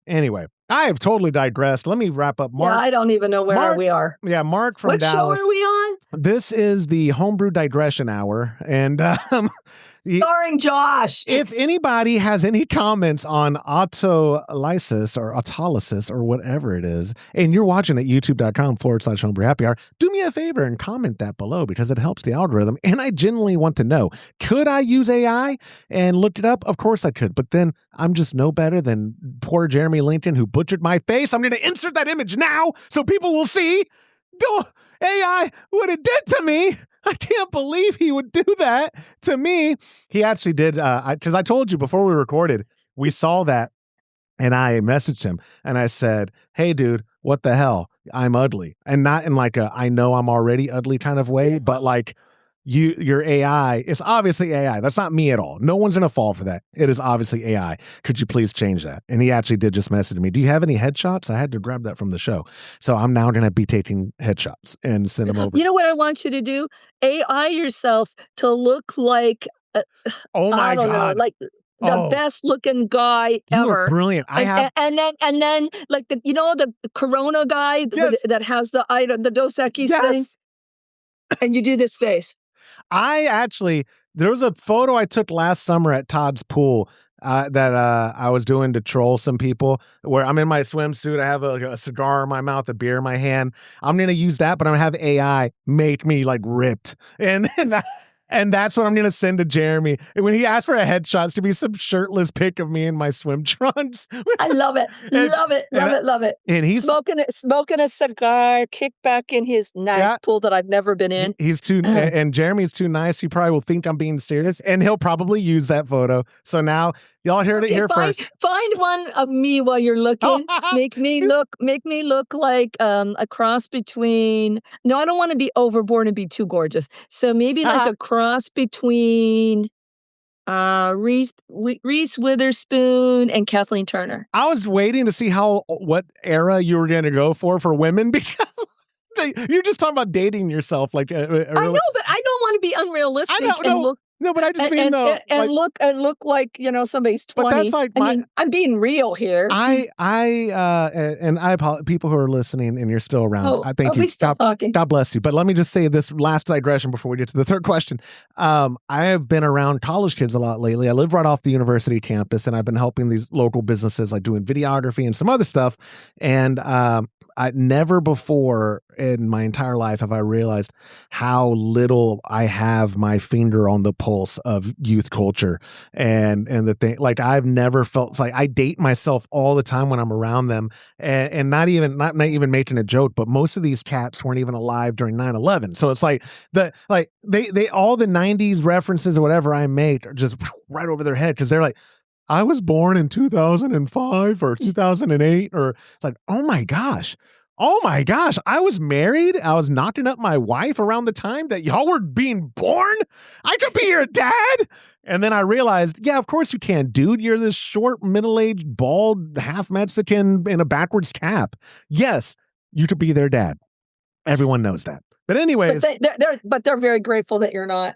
Anyway, I have totally digressed. Let me wrap up. Mark, yeah, I don't even know where we are. Yeah, Mark from Dallas. What show are we on? This is the Homebrew Digression Hour. And starring Josh. If anybody has any comments on autolysis or whatever it is, and you're watching at youtube.com/Homebrew Happy Hour, do me a favor and comment that below because it helps the algorithm. And I genuinely want to know, could I use AI and look it up? Of course I could, but then I'm just no better than poor Jeremy Lincoln who butchered my face. I'm going to insert that image now so people will see. AI, what it did to me. I can't believe he would do that to me. He actually did, because I told you before we recorded, we saw that, and I messaged him, and I said, hey, dude, what the hell? I'm ugly. And not in like a, I know I'm already ugly kind of way, but like, your AI, it's obviously AI. That's not me at all. No one's going to fall for that. It is obviously AI. Could you please change that? And he actually did just message me. Do you have any headshots? I had to grab that from the show. So I'm now going to be taking headshots and send them over. You know what I want you to do? AI yourself to look like, oh my God. Like the best looking guy ever. You are brilliant. And then like the Corona guy that has the Dos Equis thing. And you do this face. There was a photo I took last summer at Todd's pool that I was doing to troll some people where I'm in my swimsuit. I have a cigar in my mouth, a beer in my hand. I'm going to use that, but I'm going to have AI make me like ripped. And that's what I'm going to send to Jeremy. And when he asks for a headshot, it's to be some shirtless pic of me in my swim trunks. I love it. Love it. And he's smoking a cigar, kick back in his nice pool that I've never been in. He's too, and Jeremy's too nice. He probably will think I'm being serious, and he'll probably use that photo. So now y'all heard it here first. Find one of me while you're looking. Make me look like a cross between. No, I don't want to be overboard and be too gorgeous. So maybe like a cross between Reese Witherspoon and Kathleen Turner. I was waiting to see what era you were going to go for women because you're just talking about dating yourself. Like I know, but I don't want to be unrealistic No, but I just mean though, and look like somebody's 20. But that's like I'm being real here. I apologize, people who are listening and you're still around. I thank you. God bless you. But let me just say this last digression before we get to the third question. I have been around college kids a lot lately. I live right off the university campus, and I've been helping these local businesses like doing videography and some other stuff. And I never before in my entire life have I realized how little I have my finger on the pulse of youth culture and the thing. Like I've never felt like I date myself all the time when I'm around them, and not even making a joke. But most of these cats weren't even alive during 9/11. So it's like they all the 90s references or whatever I make are just right over their head because they're like, I was born in 2005 or 2008, or it's like, oh my gosh, I was married. I was knocking up my wife around the time that y'all were being born. I could be your dad. And then I realized, yeah, of course you can, dude. You're this short, middle-aged, bald, half Mexican in a backwards cap. Yes, you could be their dad. Everyone knows that. But anyways. But they're very grateful that you're not.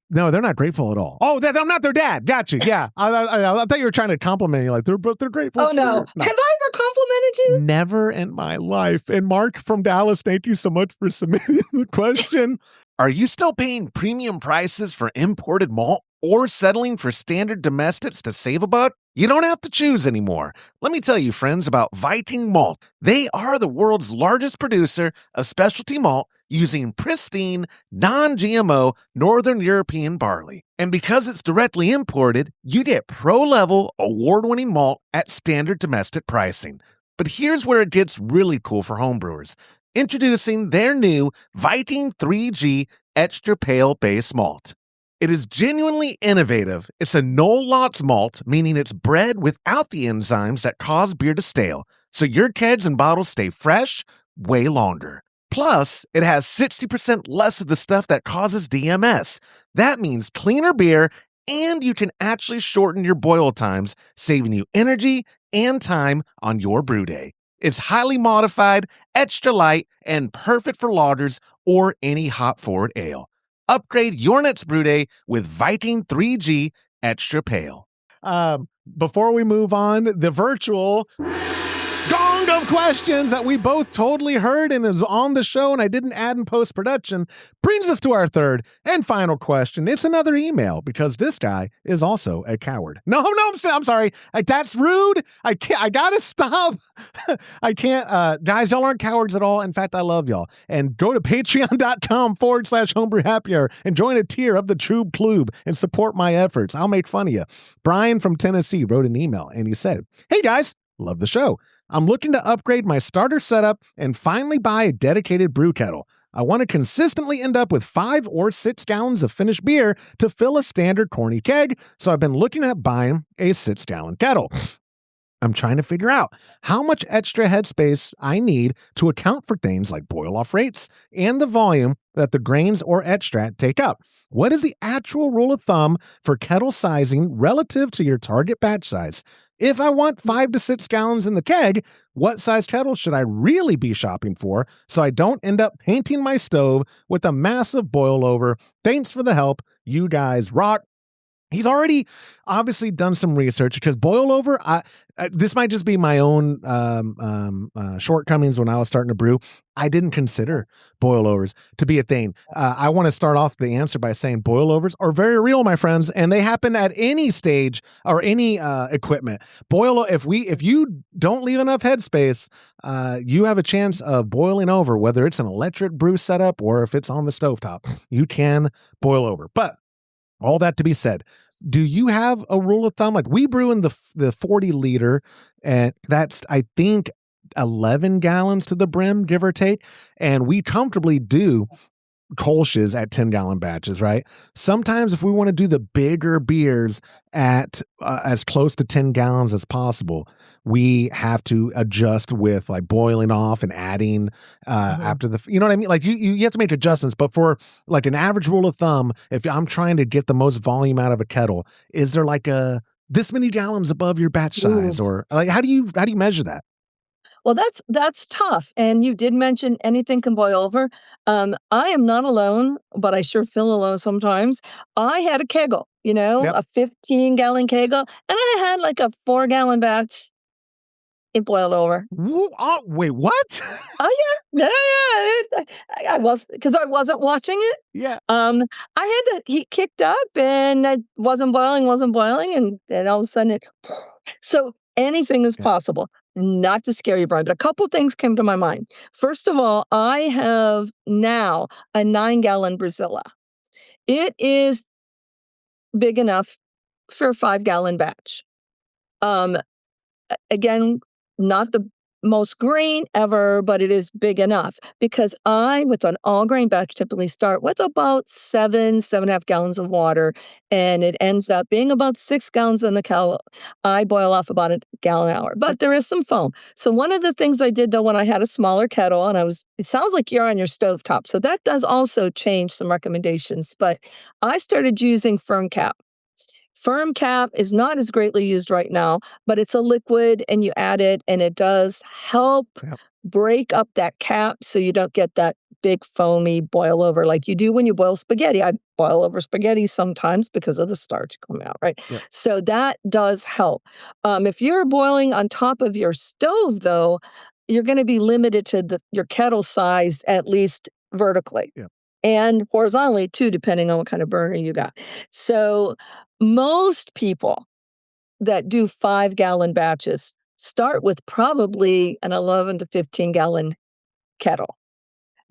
No, they're not grateful at all. Oh, I'm not their dad. Got you. Yeah. I thought you were trying to compliment me. Like they're grateful. Oh, no. Have I ever complimented you? Never in my life. And Mark from Dallas, thank you so much for submitting the question. Are you still paying premium prices for imported malt or settling for standard domestics to save a buck? You don't have to choose anymore. Let me tell you, friends, about Viking Malt. They are the world's largest producer of specialty malt using pristine, non-GMO Northern European barley. And because it's directly imported, you get pro-level, award-winning malt at standard domestic pricing. But here's where it gets really cool for homebrewers. Introducing their new Viking 3G Extra Pale Base Malt. It is genuinely innovative. It's a no-lots malt, meaning it's bred without the enzymes that cause beer to stale, so your kegs and bottles stay fresh way longer. Plus, it has 60% less of the stuff that causes DMS. That means cleaner beer, and you can actually shorten your boil times, saving you energy and time on your brew day. It's highly modified, extra light, and perfect for lagers or any hop-forward ale. Upgrade your next brew day with Viking 3G Extra Pale. Before we move on, the virtual gong of questions that we both totally heard and is on the show and I didn't add in post-production brings us to our third and final question. It's another email because this guy is also a coward. No, I'm sorry. That's rude. I gotta stop. I can't. Guys, y'all aren't cowards at all. In fact, I love y'all. And go to patreon.com/homebrew happy hour and join a tier of the True Club and support my efforts. I'll make fun of you. Brian from Tennessee wrote an email and he said, "Hey guys, love the show. I'm looking to upgrade my starter setup and finally buy a dedicated brew kettle. I want to consistently end up with 5 or 6 gallons of finished beer to fill a standard corny keg, so I've been looking at buying a 6-gallon kettle. I'm trying to figure out how much extra headspace I need to account for things like boil-off rates and the volume that the grains or extract take up. What is the actual rule of thumb for kettle sizing relative to your target batch size? If I want 5 to 6 gallons in the keg, what size kettle should I really be shopping for so I don't end up painting my stove with a massive boil over? Thanks for the help. You guys rock." He's already obviously done some research because boil over, this might just be my own shortcomings when I was starting to brew. I didn't consider boil overs to be a thing. I want to start off the answer by saying boil overs are very real, my friends, and they happen at any stage or any equipment. If you don't leave enough headspace, you have a chance of boiling over, whether it's an electric brew setup or if it's on the stovetop. You can boil over. But all that to be said, do you have a rule of thumb? Like we brew in the 40 liter, and that's, I think, 11 gallons to the brim, give or take. And we comfortably do Kolsch's at 10-gallon batches, right? Sometimes if we want to do the bigger beers at as close to 10 gallons as possible, we have to adjust with like boiling off and adding after the, you know what I mean? Like you have to make adjustments, but for like an average rule of thumb, if I'm trying to get the most volume out of a kettle, is there like a this many gallons above your batch size? Or like how do you measure that? Well, that's tough, and you did mention anything can boil over. I am not alone, but I sure feel alone sometimes. I had a kegel, Yep. a 15-gallon kegel, and I had like a 4-gallon batch. It boiled over. Wait, what? Oh, yeah. Yeah, yeah. I was because I wasn't watching it. Yeah. I had to heat kicked up, and it wasn't boiling, and then all of a sudden it so anything is Yeah. possible. Not to scare you, Brian, but a couple things came to my mind. First of all, I have now a 9-gallon Bruzilla. It is big enough for a 5-gallon batch. Um, Again, not the most grain ever, but it is big enough because I, with an all grain batch, typically start with about 7.5 gallons of water, and it ends up being about 6 gallons in the kettle. I boil off about a gallon an hour, but there is some foam. So one of the things I did though, when I had a smaller kettle, and it sounds like you're on your stovetop, so that does also change some recommendations. But I started using firm cap. Firm cap is not as greatly used right now, but it's a liquid and you add it and it does help Yep. break up that cap so you don't get that big foamy boil over like you do when you boil spaghetti. I boil over spaghetti sometimes because of the starch coming out, right? Yep. So that does help. If you're boiling on top of your stove, though, you're going to be limited to your kettle size, at least vertically. Yep. And horizontally too, depending on what kind of burner you got. So most people that do 5-gallon batches start with probably an 11 to 15-gallon kettle.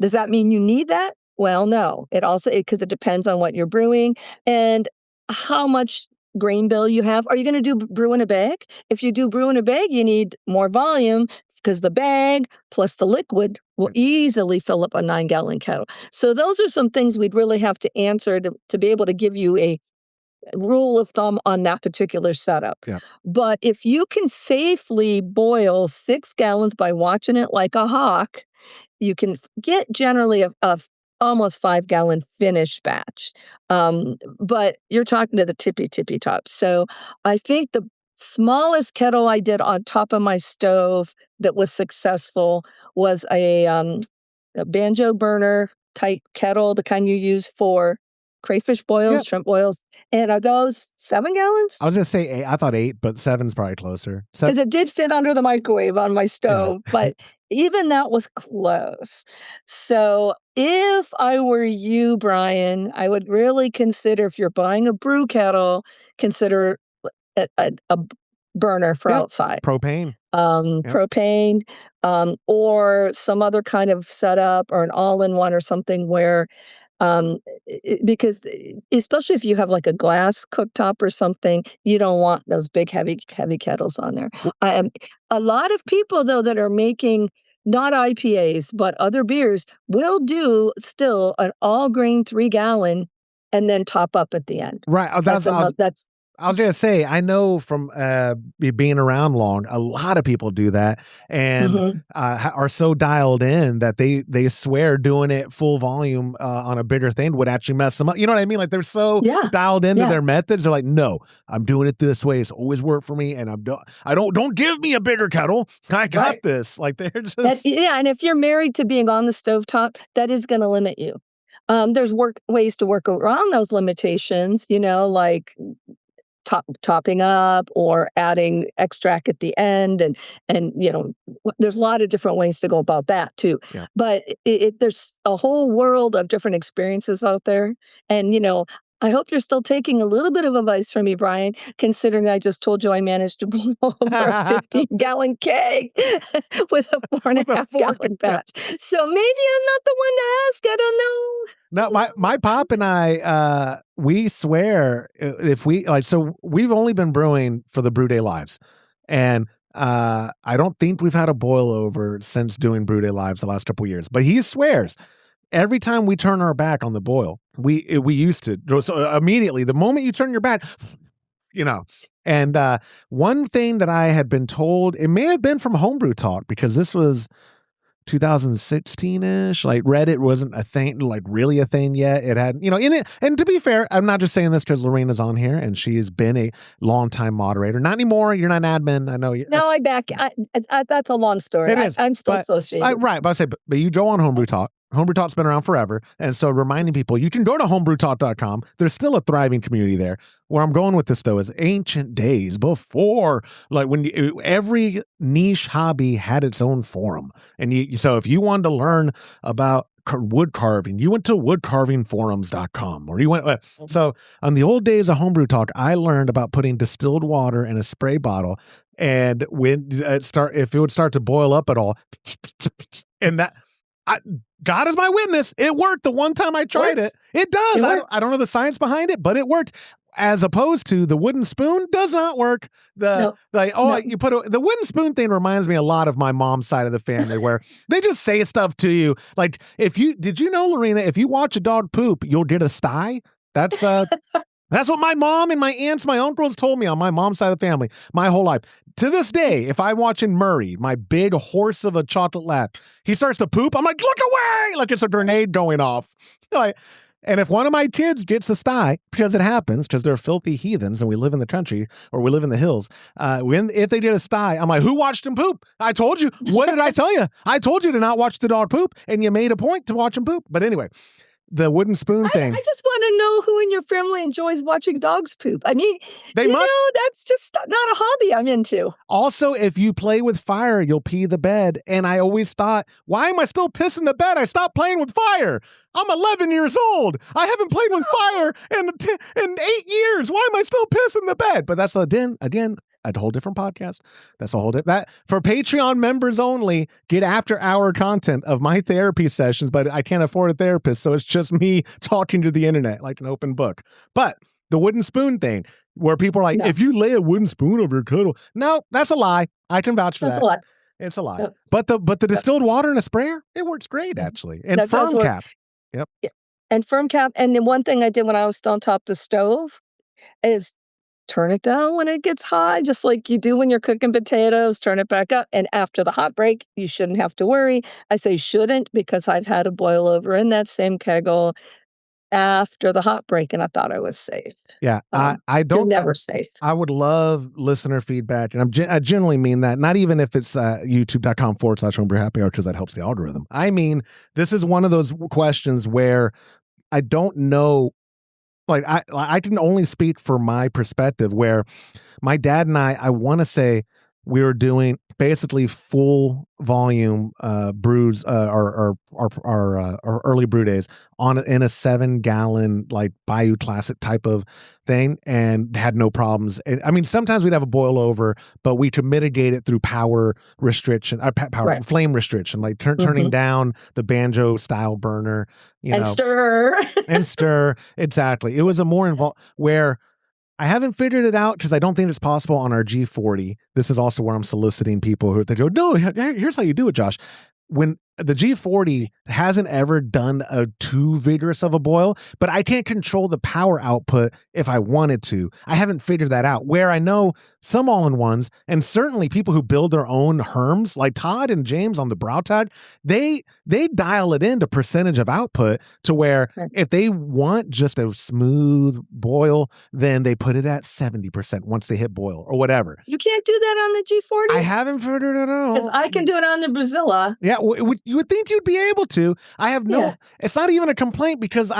Does that mean you need that? Well, no. It also because it depends on what you're brewing and how much grain bill you have. Are you going to do brew in a bag? If you do brew in a bag, you need more volume because the bag plus the liquid will easily fill up a 9-gallon kettle. So those are some things we'd really have to answer to be able to give you a rule of thumb on that particular setup. Yeah. But if you can safely boil 6 gallons by watching it like a hawk, you can get generally a almost 5-gallon finished batch. But you're talking to the tippy top. So I think the smallest kettle I did on top of my stove that was successful was a banjo burner type kettle, the kind you use for crayfish boils, Yep. shrimp boils. And are those 7 gallons? I was going to say 8. I thought 8, but 7's probably closer. Because it did fit under the microwave on my stove, but even that was close. So if I were you, Brian, I would really consider, if you're buying a brew kettle, consider a burner for outside. Propane. Propane, or some other kind of setup or an all-in-one or something where because especially if you have like a glass cooktop or something, you don't want those big heavy kettles on there. A lot of people though that are making not IPAs but other beers will do still an all grain 3-gallon and then top up at the end. Right. I was going to say, I know from being around long, a lot of people do that and are so dialed in that they swear doing it full volume on a bigger thing would actually mess them up. You know what I mean? Like they're so dialed into their methods. They're like, no, I'm doing it this way. It's always worked for me, and don't give me a bigger kettle. I got this. Like they're just and if you're married to being on the stovetop, that is going to limit you. There's ways to work around those limitations. Like topping up or adding extract at the end and there's a lot of different ways to go about that too. But there's a whole world of different experiences out there, and I hope you're still taking a little bit of advice from me, Brian, considering I just told you I managed to blow over a 15-gallon keg with a 4.5-gallon batch. So maybe I'm not the one to ask. I don't know. No, my pop and I, we swear if so we've only been brewing for the Brew Day Lives. And I don't think we've had a boil over since doing Brew Day Lives the last couple of years. But he swears every time we turn our back on the boil, we used to. So immediately, the moment you turn your back, And one thing that I had been told, it may have been from Homebrew Talk, because this was 2016-ish, like Reddit wasn't a thing, like really a thing yet. It had, in it. And to be fair, I'm not just saying this because Lorena's on here and she has been a longtime moderator. Not anymore. You're not an admin. I know you. No, that's a long story. It is. I'm still associated. Right. But I say, but you go on Homebrew Talk. Homebrew Talk's been around forever. And so reminding people, you can go to homebrewtalk.com. There's still a thriving community there. Where I'm going with this, though, is ancient days before, like when every niche hobby had its own forum. And so if you wanted to learn about wood carving, you went to woodcarvingforums.com, or you went. So on the old days of Homebrew Talk, I learned about putting distilled water in a spray bottle. And when if it would start to boil up at all, and that, God is my witness, it worked the one time I tried it. It does. I don't know the science behind it, but it worked. As opposed to the wooden spoon does not work. You put the wooden spoon thing reminds me a lot of my mom's side of the family, where they just say stuff to you. Like did you know, Lorena, if you watch a dog poop, you'll get a sty? That's what my mom and my aunts, my uncles told me on my mom's side of the family my whole life. To this day, if I'm watching Murray, my big horse of a chocolate lab, he starts to poop, I'm like, look away! Like it's a grenade going off. Like, And if one of my kids gets a sty, because it happens, because they're filthy heathens and we live in the country or we live in the hills, if they get a sty, I'm like, who watched him poop? I told you. What did I tell you? I told you to not watch the dog poop, and you made a point to watch him poop. But anyway, the wooden spoon thing. I just want to know who in your family enjoys watching dogs poop. I mean, that's just not a hobby I'm into. Also, if you play with fire, you'll pee the bed. And I always thought, why am I still pissing the bed? I stopped playing with fire. I'm 11 years old. I haven't played with fire in 8 years. Why am I still pissing the bed? But that's again, a whole different podcast. That's a whole different, that for Patreon members only, get after hour content of my therapy sessions, but I can't afford a therapist. So it's just me talking to the internet like an open book. But the wooden spoon thing, where people are like, if you lay a wooden spoon over your kettle, no, that's a lie. I can vouch for that. That's a lie. It's a lie. But the distilled water in a sprayer, it works great actually. And firm cap. Yep. Yeah. And firm cap. And then one thing I did when I was still on top of the stove is turn it down when it gets hot, just like you do when you're cooking potatoes, turn it back up. And after the hot break, you shouldn't have to worry. I say shouldn't because I've had a boil over in that same kegel after the hot break, and I thought I was safe. Yeah, I don't. You're never safe. I would love listener feedback, and I generally mean that. Not even if it's youtube.com/Homebrew Happy Hour, because that helps the algorithm. I mean, this is one of those questions where I don't know. Like I can only speak for my perspective, where my dad and I want to say we were doing basically full volume brews, our early brew days in a 7-gallon like Bayou Classic type of thing, and had no problems. And I mean, sometimes we'd have a boil over, but we could mitigate it through power restriction, flame restriction, like turning down the banjo style burner, stir and stir. Exactly. It was a more involved where. I haven't figured it out because I don't think it's possible on our G40. This is also where I'm soliciting people who they go, no, here's how you do it, Josh. When the G40 hasn't ever done a too vigorous of a boil, but I can't control the power output if I wanted to. I haven't figured that out. Where I know some all-in-ones, and certainly people who build their own Herms, like Todd and James on the Brautag, they dial it into percentage of output to where if they want just a smooth boil, then they put it at 70% once they hit boil or whatever. You can't do that on the G40? I haven't figured it out. Because I can do it on the Brazilla. Yeah, you would think you'd be able to. I have no, it's not even a complaint because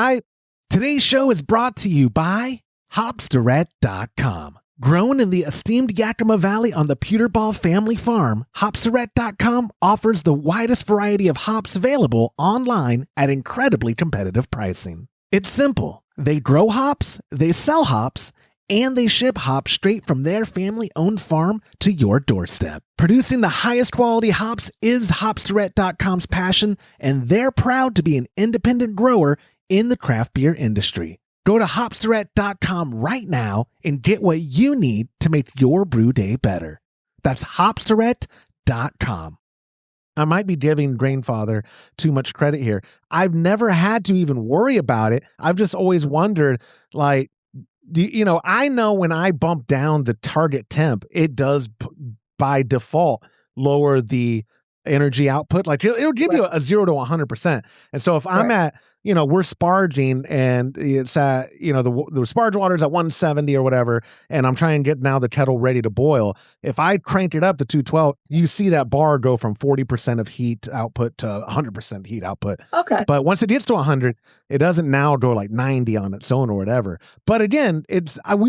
Today's show is brought to you by Hopsdirect.com. Grown in the esteemed Yakima Valley on the Peterball family farm, Hopsdirect.com offers the widest variety of hops available online at incredibly competitive pricing. It's simple. They grow hops, they sell hops, and they ship hops straight from their family-owned farm to your doorstep. Producing the highest quality hops is Hopsdirect.com's passion, and they're proud to be an independent grower in the craft beer industry. Go to Hopsdirect.com right now and get what you need to make your brew day better. That's Hopsdirect.com. I might be giving Grainfather too much credit here. I've never had to even worry about it. I've just always wondered, like, I know when I bump down the target temp, it does by default lower the energy output. Like it'll give you a 0 to 100%. And so if I'm at, we're sparging and it's at, the sparge water is at 170 or whatever, and I'm trying to get now the kettle ready to boil. If I crank it up to 212, you see that bar go from 40% of heat output to 100% heat output. Okay. But once it gets to 100, it doesn't now go like 90 on its own or whatever. But again,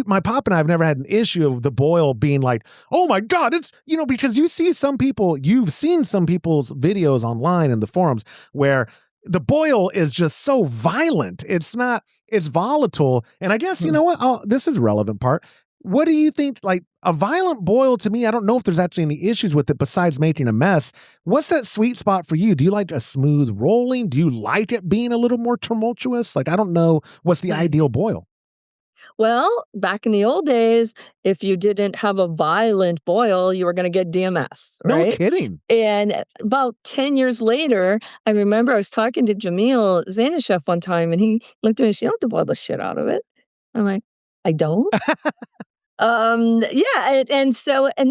my pop and I have never had an issue of the boil being like, oh my God, it's, because you've seen some people's videos online in the forums where the boil is just so violent. It's volatile. And I guess, you know what? This is a relevant part. What do you think? Like a violent boil to me, I don't know if there's actually any issues with it besides making a mess. What's that sweet spot for you? Do you like a smooth rolling? Do you like it being a little more tumultuous? Like, I don't know. What's the ideal boil? Well, back in the old days, if you didn't have a violent boil, you were going to get DMS, right? No kidding. And about 10 years later, I remember I was talking to Jamil Zainasheff one time, and he looked at me and said, you don't have to boil the shit out of it. I'm like, I don't? And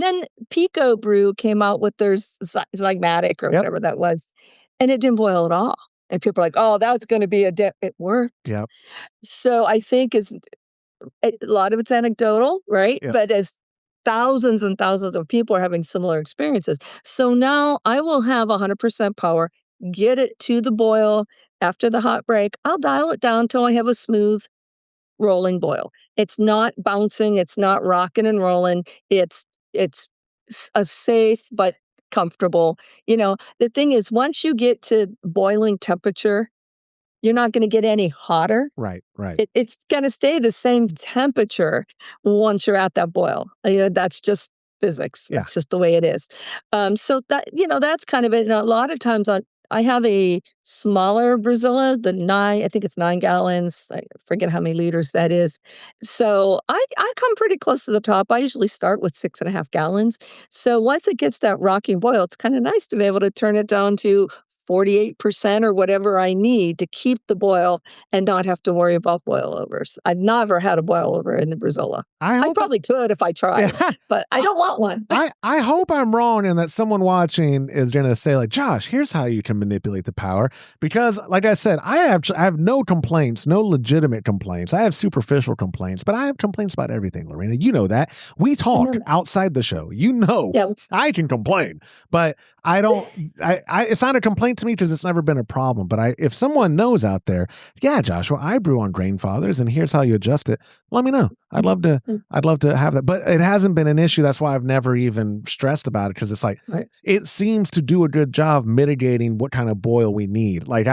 then Pico Brew came out with their Zygmatic or whatever that was, and it didn't boil at all. And people are like, "Oh, that's gonna be it worked." Yep. So I think a lot of it's anecdotal, right? Yep. But as thousands and thousands of people are having similar experiences. So now I will have 100% power, get it to the boil after the hot break. I'll dial it down till I have a smooth rolling boil. It's not bouncing, it's not rocking and rolling. It's a safe but comfortable. The thing is once you get to boiling temperature, you're not going to get any hotter. Right. Right. It's gonna stay the same temperature once you're at that boil. That's just physics. Yeah. That's just the way it is. So that's kind of it. And a lot of times I have a smaller Brazilla, I think it's 9 gallons. I forget how many liters that is. So I come pretty close to the top. I usually start with 6.5 gallons. So once it gets that rocking boil, it's kind of nice to be able to turn it down to 48% or whatever I need to keep the boil and not have to worry about boilovers. I've never had a boilover in the Brazilla. I I hope. probably could if I tried, Yeah. but I don't want one. I hope I'm wrong and that someone watching is going to say like, Josh, here's how you can manipulate the power. Because like I said, I have no complaints, no legitimate complaints. I have superficial complaints, but I have complaints about everything, Lorena. You know that. We talk outside the show. Yeah. I can complain, but I don't, it's not a complaint to me because it's never been a problem. But if someone knows out there, yeah, Joshua, I brew on grain fathers and here's how you adjust it. Let me know. I'd love to have that, but it hasn't been an issue. That's why I've never even stressed about it. Cause it's like, it seems to do a good job mitigating what kind of boil we need. Like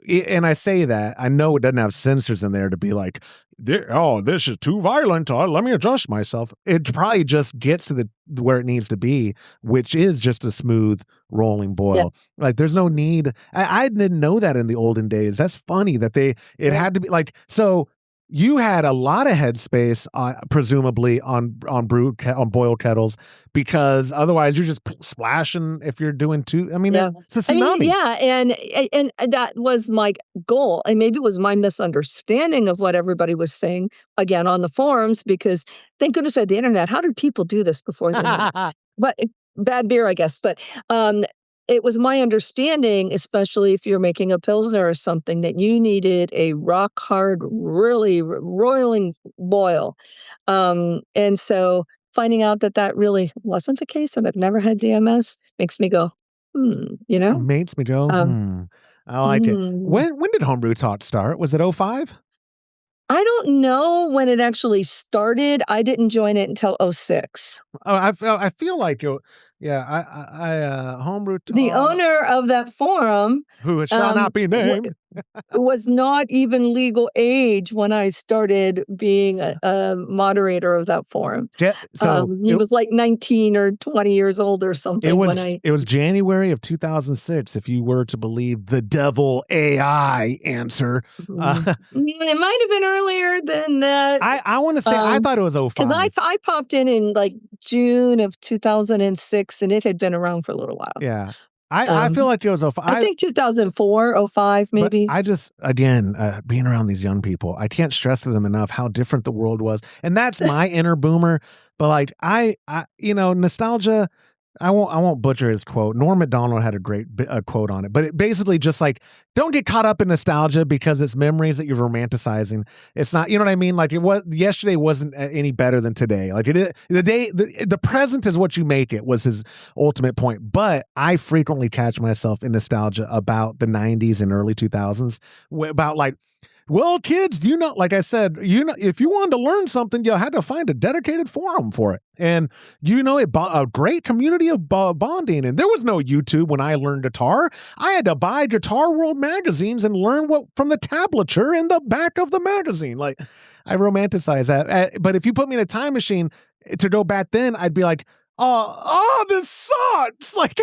and I say that I know it doesn't have sensors in there to be like, this is too violent. Let me adjust myself. It probably just gets to where it needs to be, which is just a smooth rolling boil. Yeah. Like there's no need. I didn't know that in the olden days. That's funny that it had to be like, so you had a lot of headspace, presumably on boil kettles, because otherwise you're just splashing if you're doing two. I mean, it's a tsunami. And that was my goal, and maybe it was my misunderstanding of what everybody was saying again on the forums. Because thank goodness we had the internet. How did people do this before the internet? But bad beer, I guess. But it was my understanding, especially if you're making a Pilsner or something, that you needed a rock hard, really roiling boil. And so finding out that really wasn't the case and I've never had DMS makes me go, It makes me go, I like it. When did Homebrew Talk start? Was it 2005? I don't know when it actually started. I didn't join it until 2006. Oh, I feel like I Homebrew Talk. The owner of that forum, who shall not be named, was not even legal age when I started being a moderator of that forum. So he was like 19 or 20 years old or something. It was January of 2006, if you were to believe the devil AI answer. It might have been earlier than that. I want to say I thought it was 2005. Because I popped in like June of 2006, and it had been around for a little while. Yeah. I feel like it was 2005. I think 2004, 2005, maybe. I just, again, being around these young people, I can't stress to them enough how different the world was. And that's my inner boomer. But like, nostalgia, I won't butcher his quote. Norm Macdonald had a great quote on it, but it basically just like, don't get caught up in nostalgia because it's memories that you're romanticizing. It's not, you know what I mean? Like yesterday wasn't any better than today. Like the present is what you make it, was his ultimate point. But I frequently catch myself in nostalgia about the 90s and early 2000s about like, well, kids, like I said, if you wanted to learn something, you had to find a dedicated forum for it. And, a great community of bonding. And there was no YouTube when I learned guitar. I had to buy Guitar World magazines and learn from the tablature in the back of the magazine. Like, I romanticize that. But if you put me in a time machine to go back then, I'd be like, this sucks. Like,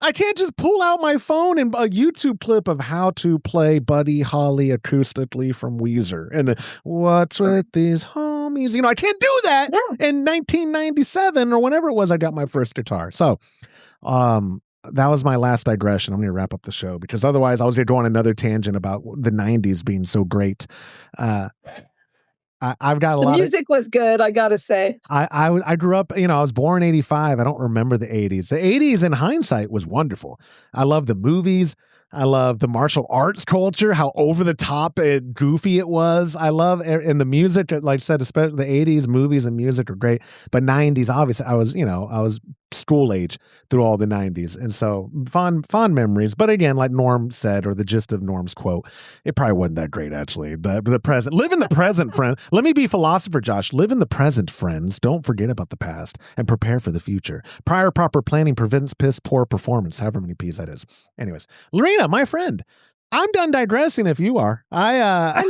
I can't just pull out my phone and a YouTube clip of how to play Buddy Holly acoustically from Weezer. And what's with these homies? I can't do that in 1997 or whenever it was I got my first guitar. So that was my last digression. I'm going to wrap up the show because otherwise I was going to go on another tangent about the 90s being so great. I've got a lot. The music was good, I gotta say. I grew up, I was born in 85. I don't remember the 80s. The 80s in hindsight was wonderful. I love the movies. I love the martial arts culture, how over the top and goofy it was. I love, and the music, like I said, especially the 80s movies and music are great. But 90s, obviously, I was school age through all the 90s. And so fond memories. But again, like Norm said, or the gist of Norm's quote, it probably wasn't that great, actually. But the present, live in the present, friend. Let me be philosopher, Josh. Live in the present, friends. Don't forget about the past and prepare for the future. Prior proper planning prevents piss poor performance, however many P's that is. Anyways, Lorena, my friend, I'm done digressing if you are. I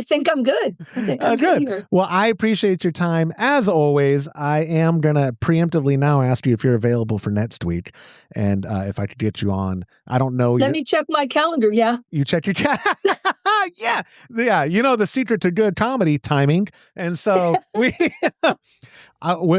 think I'm good. I think I'm good here. Well, I appreciate your time. As always, I am going to preemptively now ask you if you're available for next week and if I could get you on. I don't know. Let me check my calendar. Yeah. You check your calendar. Yeah. You know the secret to good comedy, timing. And so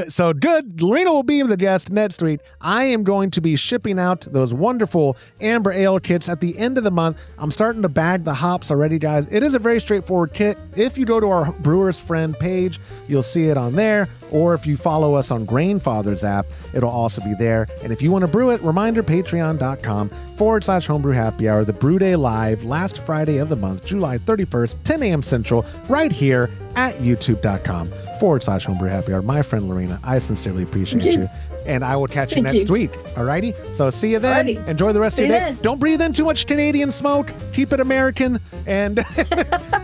so good. Lorena will be the guest next week. I am going to be shipping out those wonderful amber ale kits at the end of the month. I'm starting to bag the hops already, guys. It is a very straightforward kit. If you go to our Brewers Friend page, you'll see it on there. Or if you follow us on Grainfather's app, it'll also be there. And if you want to brew it, reminder, patreon.com/homebrew happy hour. The brew day live last Friday of the month, July 31st, 10 a.m. Central, right here at youtube.com/homebrew happy hour. My friend Lorena, I sincerely appreciate you. And I will catch you next week. All righty? So see you then. Alrighty. Enjoy the rest of your day. Then. Don't breathe in too much Canadian smoke. Keep it American. And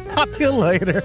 talk to you later.